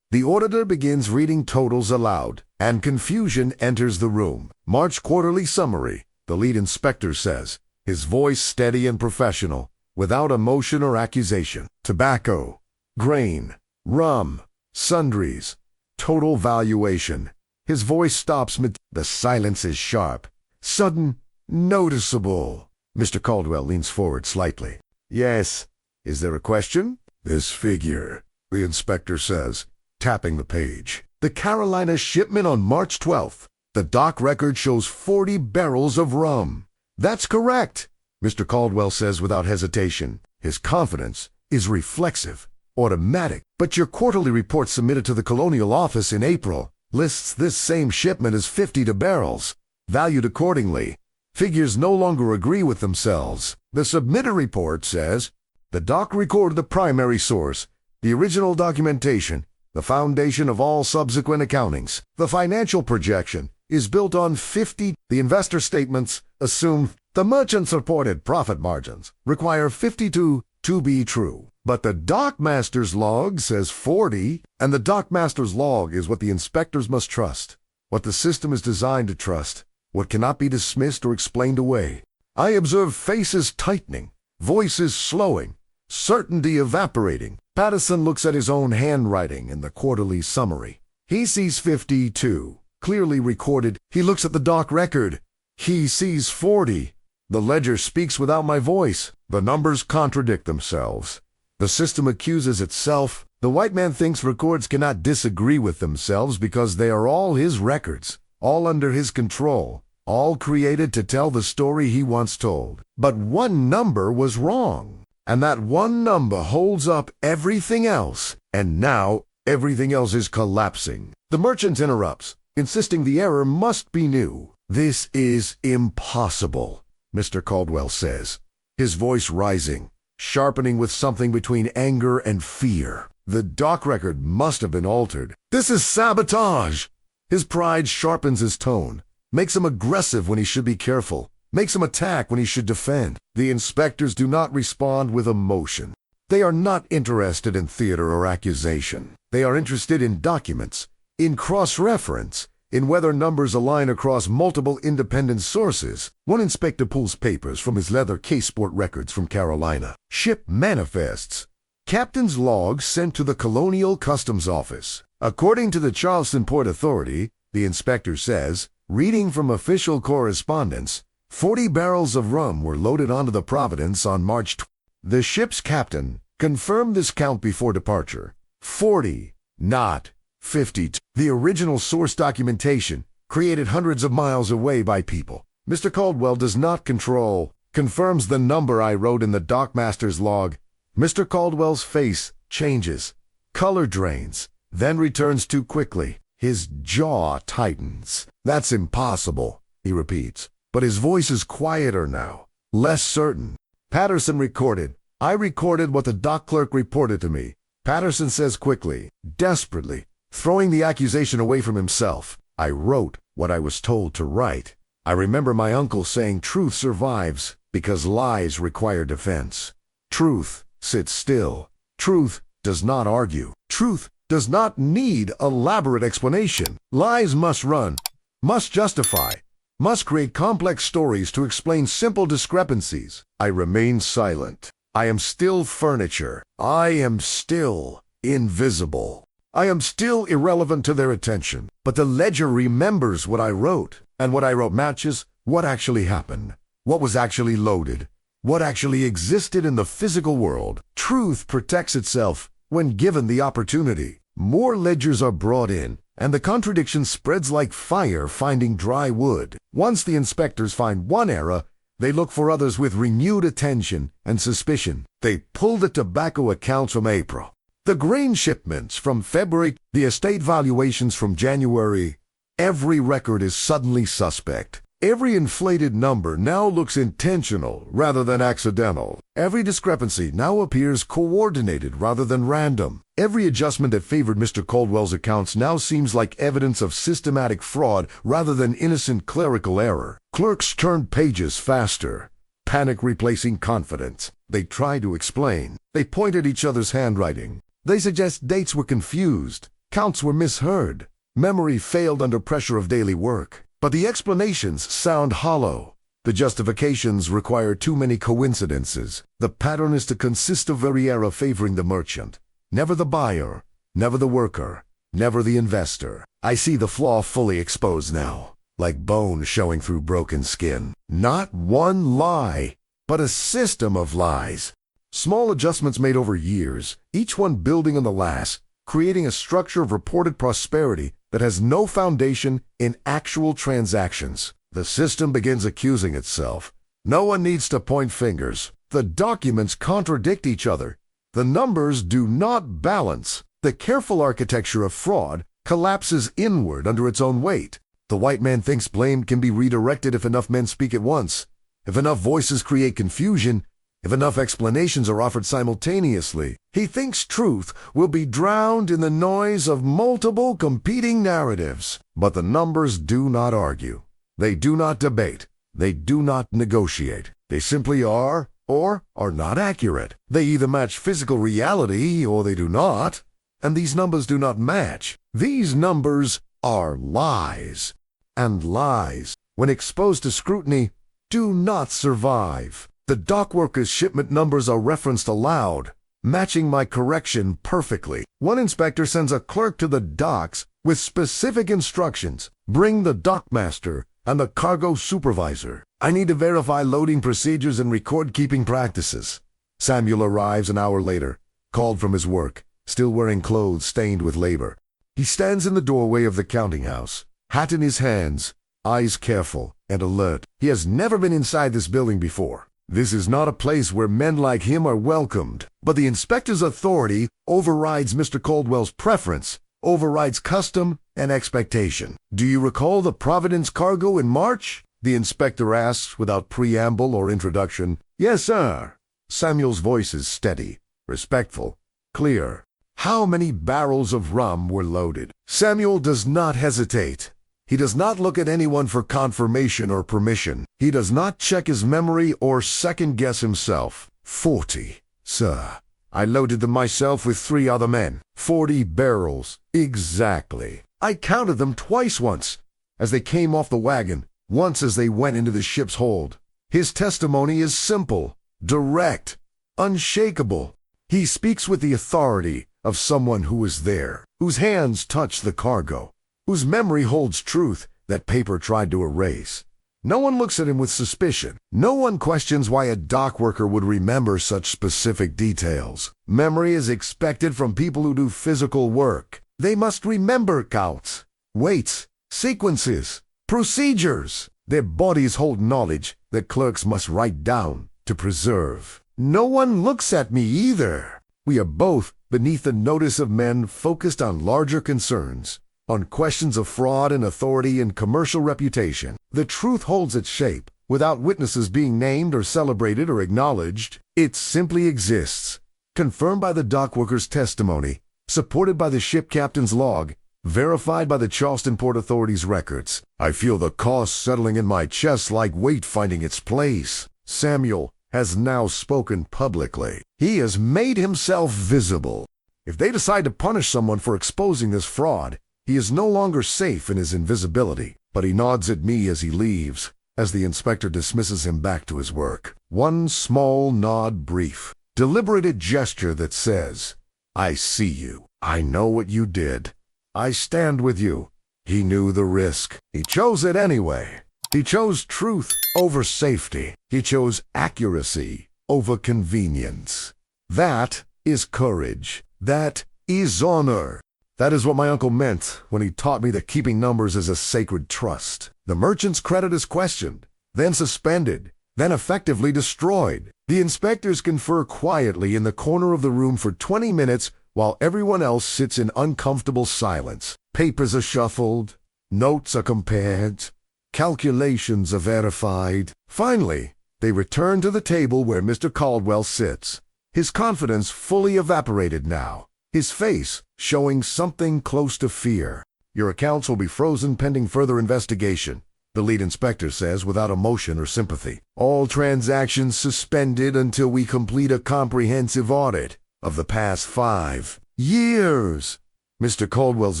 The auditor begins reading totals aloud, and confusion enters the room. March quarterly summary, the lead inspector says, his voice steady and professional, without emotion or accusation. Tobacco, grain, rum, sundries, total valuation. His voice stops mid. The silence is sharp, sudden, noticeable. Mr. Caldwell leans forward slightly. Yes. Is there a question? This figure, the inspector says, tapping the page. The Carolina shipment on March 12th. The dock record shows 40 barrels of rum. That's correct, Mr. Caldwell says without hesitation. His confidence is reflexive, automatic. But your quarterly report submitted to the Colonial Office in April lists this same shipment as 50 barrels, valued accordingly. Figures no longer agree with themselves. The submitted report says, the dock recorded the primary source, the original documentation, the foundation of all subsequent accountings. The financial projection is built on 50. The investor statements assume the merchant's reported profit margins require 52 to be true. But the dockmaster's log says 40, and the dockmaster's log is what the inspectors must trust, what the system is designed to trust, what cannot be dismissed or explained away. I observe faces tightening, voices slowing, certainty evaporating. Patterson looks at his own handwriting in the quarterly summary. He sees 52, clearly recorded. He looks at the dock record. He sees 40. The ledger speaks without my voice. The numbers contradict themselves. The system accuses itself. The white man thinks records cannot disagree with themselves because they are all his records, all under his control, all created to tell the story he once told. But one number was wrong. And that one number holds up everything else, and now everything else is collapsing. The merchant interrupts, insisting the error must be new. This is impossible, Mr. Caldwell says, his voice rising, sharpening with something between anger and fear. The dock record must have been altered. This is sabotage. His pride sharpens his tone, makes him aggressive when he should be careful, makes him attack when he should defend. The inspectors do not respond with emotion. They are not interested in theater or accusation. They are interested in documents, in cross-reference, in whether numbers align across multiple independent sources. One inspector pulls papers from his leather caseport records from Carolina. Ship manifests. Captain's log sent to the Colonial Customs Office. According to the Charleston Port Authority, the inspector says, reading from official correspondence, 40 barrels of rum were loaded onto the Providence on March 12th. The ship's captain confirmed this count before departure. 40, not 52. The original source documentation, created hundreds of miles away by people. Mr. Caldwell does not control, confirms the number I wrote in the dockmaster's log. Mr. Caldwell's face changes, color drains, then returns too quickly. His jaw tightens. That's impossible, he repeats. But his voice is quieter now, less certain. Patterson recorded. I recorded what the dock clerk reported to me. Patterson says quickly, desperately, throwing the accusation away from himself. I wrote what I was told to write. I remember my uncle saying truth survives because lies require defense. Truth sits still. Truth does not argue. Truth does not need elaborate explanation. Lies must run, must justify, must create complex stories to explain simple discrepancies. I remain silent. I am still furniture. I am still invisible. I am still irrelevant to their attention. But the ledger remembers what I wrote, and what I wrote matches what actually happened, what was actually loaded, what actually existed in the physical world. Truth protects itself when given the opportunity. More ledgers are brought in, and the contradiction spreads like fire finding dry wood. Once the inspectors find one error, they look for others with renewed attention and suspicion. They pull the tobacco accounts from April, the grain shipments from February, the estate valuations from January. Every record is suddenly suspect. Every inflated number now looks intentional rather than accidental. Every discrepancy now appears coordinated rather than random. Every adjustment that favored Mr. Caldwell's accounts now seems like evidence of systematic fraud rather than innocent clerical error. Clerks turn pages faster, panic replacing confidence. They try to explain. They point at each other's handwriting. They suggest dates were confused, counts were misheard, memory failed under pressure of daily work. But the explanations sound hollow. The justifications require too many coincidences. The pattern is to consist of every error favoring the merchant, never the buyer, never the worker, never the investor. I see the flaw fully exposed now, like bone showing through broken skin. Not one lie, but a system of lies. Small adjustments made over years, each one building on the last, creating a structure of reported prosperity that has no foundation in actual transactions. The system begins accusing itself. No one needs to point fingers. The documents contradict each other. The numbers do not balance. The careful architecture of fraud collapses inward under its own weight. The white man thinks blame can be redirected if enough men speak at once, if enough voices create confusion, if enough explanations are offered simultaneously. He thinks truth will be drowned in the noise of multiple competing narratives. But the numbers do not argue. They do not debate. They do not negotiate. They simply are or are not accurate. They either match physical reality or they do not. And these numbers do not match. These numbers are lies. And lies, when exposed to scrutiny, do not survive. The dockworkers' shipment numbers are referenced aloud, matching my correction perfectly. One inspector sends a clerk to the docks with specific instructions. Bring the dockmaster and the cargo supervisor. I need to verify loading procedures and record keeping practices. Samuel arrives an hour later, called from his work, still wearing clothes stained with labor. He stands in the doorway of the counting house, hat in his hands, eyes careful and alert. He has never been inside this building before. This is not a place where men like him are welcomed. But the inspector's authority overrides Mr. Caldwell's preference, overrides custom and expectation. Do you recall the Providence cargo in March? The inspector asks without preamble or introduction. Yes, sir. Samuel's voice is steady, respectful, clear. How many barrels of rum were loaded? Samuel does not hesitate. He does not look at anyone for confirmation or permission. He does not check his memory or second-guess himself. 40, sir. I loaded them myself with 3 other men. 40 barrels. Exactly. I counted them twice once, as they came off the wagon, once as they went into the ship's hold. His testimony is simple, direct, unshakable. He speaks with the authority of someone who was there, whose hands touched the cargo, whose memory holds truth that paper tried to erase. No one looks at him with suspicion. No one questions why a dock worker would remember such specific details. Memory is expected from people who do physical work. They must remember counts, weights, sequences, procedures. Their bodies hold knowledge that clerks must write down to preserve. No one looks at me either. We are both beneath the notice of men focused on larger concerns, on questions of fraud and authority and commercial reputation. The truth holds its shape without witnesses being named or celebrated or acknowledged. It simply exists, confirmed by the dockworker's testimony, supported by the ship captain's log, verified by the Charleston Port Authority's records. I feel the cost settling in my chest like weight finding its place. Samuel has now spoken publicly. He has made himself visible. If they decide to punish someone for exposing this fraud, he is no longer safe in his invisibility. But he nods at me as he leaves, as the inspector dismisses him back to his work. One small nod, brief, deliberated gesture that says, I see you. I know what you did. I stand with you. He knew the risk. He chose it anyway. He chose truth over safety. He chose accuracy over convenience. That is courage. That is honor. That is what my uncle meant when he taught me that keeping numbers is a sacred trust. The merchant's credit is questioned, then suspended, then effectively destroyed. The inspectors confer quietly in the corner of the room for 20 minutes while everyone else sits in uncomfortable silence. Papers are shuffled, notes are compared, calculations are verified. Finally, they return to the table where Mr. Caldwell sits, his confidence fully evaporated now, his face showing something close to fear. Your accounts will be frozen pending further investigation, the lead inspector says without emotion or sympathy. All transactions suspended until we complete a comprehensive audit of the past 5 years. Mr. Caldwell's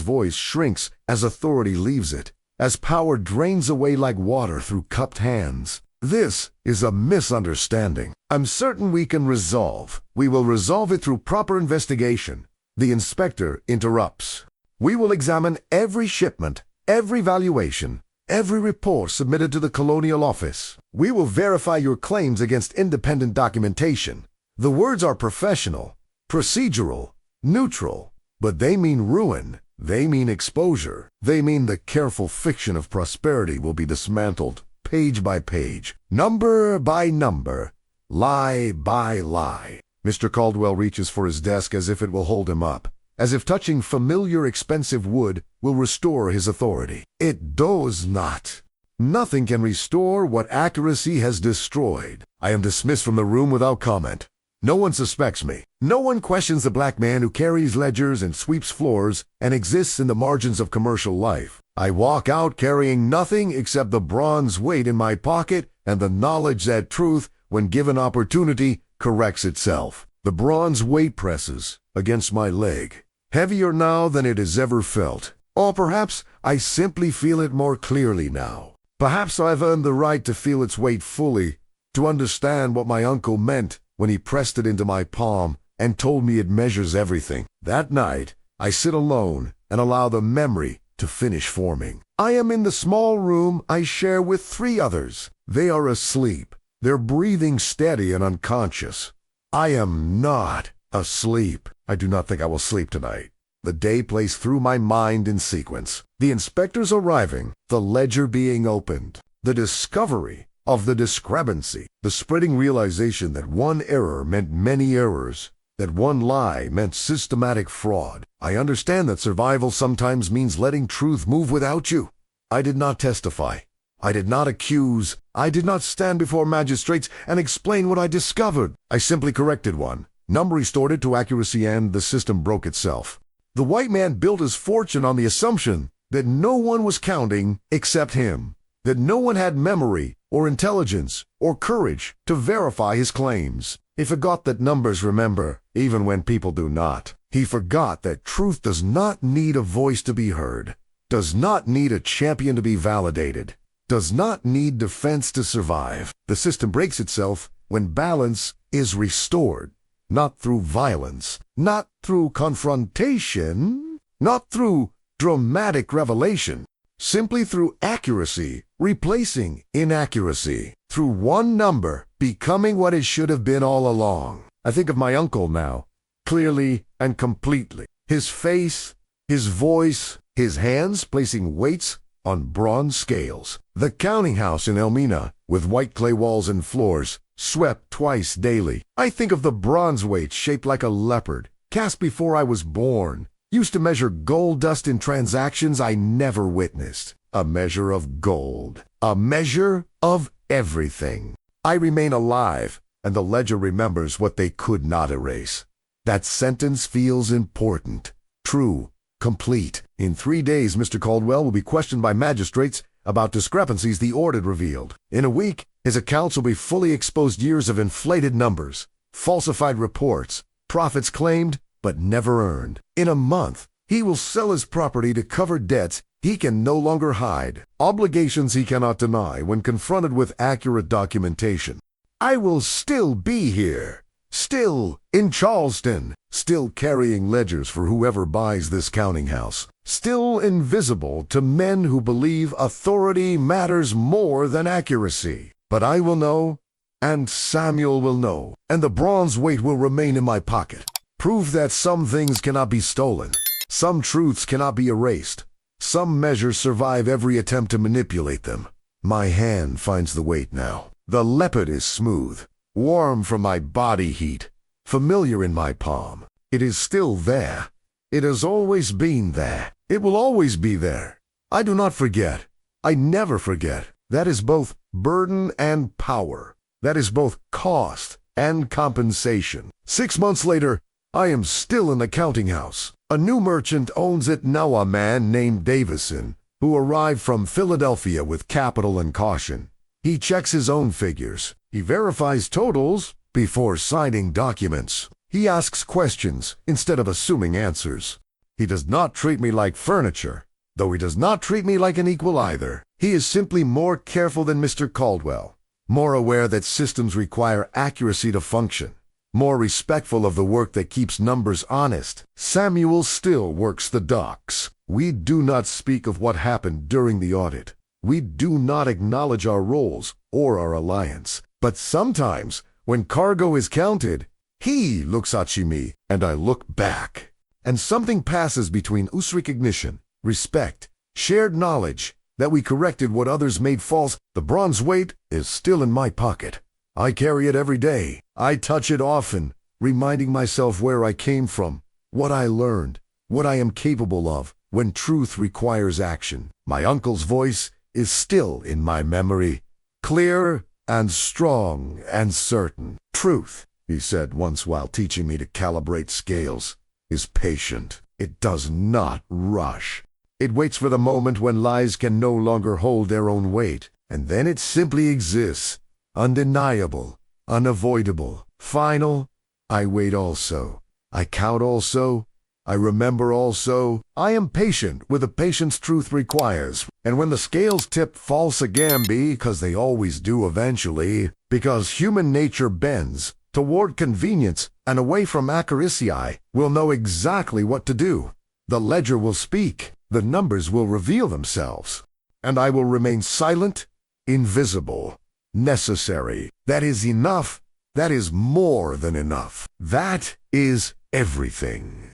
voice shrinks as authority leaves it, as power drains away like water through cupped hands. This is a misunderstanding. I'm certain we can resolve. We will resolve it through proper investigation. The inspector interrupts. We will examine every shipment, every valuation, every report submitted to the colonial office. We will verify your claims against independent documentation. The words are professional, procedural, neutral, but they mean ruin. They mean exposure. They mean the careful fiction of prosperity will be dismantled, page by page, number by number, lie by lie. Mr. Caldwell reaches for his desk as if it will hold him up, as if touching familiar expensive wood will restore his authority. It does not. Nothing can restore what accuracy has destroyed. I am dismissed from the room without comment. No one suspects me. No one questions the black man who carries ledgers and sweeps floors and exists in the margins of commercial life. I walk out carrying nothing except the bronze weight in my pocket and the knowledge that truth, when given opportunity, corrects itself. The bronze weight presses against my leg, heavier now than it has ever felt. Or perhaps I simply feel it more clearly now. Perhaps I've earned the right to feel its weight fully, to understand what my uncle meant when he pressed it into my palm and told me it measures everything. That night, I sit alone and allow the memory to finish forming. I am in the small room I share with 3 others. They are asleep. They're breathing steady and unconscious. I am not asleep. I do not think I will sleep tonight. The day plays through my mind in sequence. The inspectors arriving, the ledger being opened, the discovery of the discrepancy, the spreading realization that one error meant many errors, that one lie meant systematic fraud. I understand that survival sometimes means letting truth move without you. I did not testify. I did not accuse. I did not stand before magistrates and explain what I discovered. I simply corrected one. Number restored it to accuracy and the system broke itself. The white man built his fortune on the assumption that no one was counting except him, that no one had memory or intelligence or courage to verify his claims. He forgot that numbers remember, even when people do not. He forgot that truth does not need a voice to be heard, does not need a champion to be validated, does not need defense to survive. The system breaks itself when balance is restored, not through violence, not through confrontation, not through dramatic revelation, simply through accuracy replacing inaccuracy, through one number becoming what it should have been all along. I think of my uncle now, clearly and completely. His face, his voice, his hands placing weights on bronze scales. The counting house in Elmina, with white clay walls and floors, swept twice daily. I think of the bronze weight shaped like a leopard, cast before I was born, used to measure gold dust in transactions I never witnessed. A measure of gold. A measure of everything. I remain alive, and the ledger remembers what they could not erase. That sentence feels important, true, complete. In 3 days, Mr. Caldwell will be questioned by magistrates about discrepancies the audit revealed. In a week, his accounts will be fully exposed years of inflated numbers, falsified reports, profits claimed but never earned. In a month, he will sell his property to cover debts he can no longer hide, obligations he cannot deny when confronted with accurate documentation. I will still be here, still in Charleston, still carrying ledgers for whoever buys this counting house, still invisible to men who believe authority matters more than accuracy. But I will know, and Samuel will know, and the bronze weight will remain in my pocket. Proof that some things cannot be stolen, some truths cannot be erased, some measures survive every attempt to manipulate them. My hand finds the weight now. The leopard is smooth, warm from my body heat, familiar in my palm. It is still there. It has always been there. It will always be there. I do not forget. I never forget. That is both burden and power. That is both cost and compensation. 6 months later, I am still in the counting house. A new merchant owns it now, a man named Davison, who arrived from Philadelphia with capital and caution. He checks his own figures. He verifies totals before signing documents. He asks questions instead of assuming answers. He does not treat me like furniture, though he does not treat me like an equal either. He is simply more careful than Mr. Caldwell, more aware that systems require accuracy to function, more respectful of the work that keeps numbers honest. Samuel still works the docks. We do not speak of what happened during the audit. We do not acknowledge our roles or our alliance. But sometimes, when cargo is counted, he looks at me and I look back. And something passes between us recognition, respect, shared knowledge, that we corrected what others made false. The bronze weight is still in my pocket. I carry it every day. I touch it often, reminding myself where I came from, what I learned, what I am capable of when truth requires action. My uncle's voice is still in my memory, clear and strong and certain. Truth, he said once while teaching me to calibrate scales, is patient. It does not rush. It waits for the moment when lies can no longer hold their own weight, and then it simply exists. Undeniable, unavoidable, final. I wait also. I count also. I remember also. I am patient with the patience truth requires. And when the scales tip false again, because they always do eventually, because human nature bends toward convenience and away from accuracy, I will know exactly what to do. The ledger will speak. The numbers will reveal themselves. And I will remain silent, invisible. Necessary. That is enough. That is more than enough. That is everything.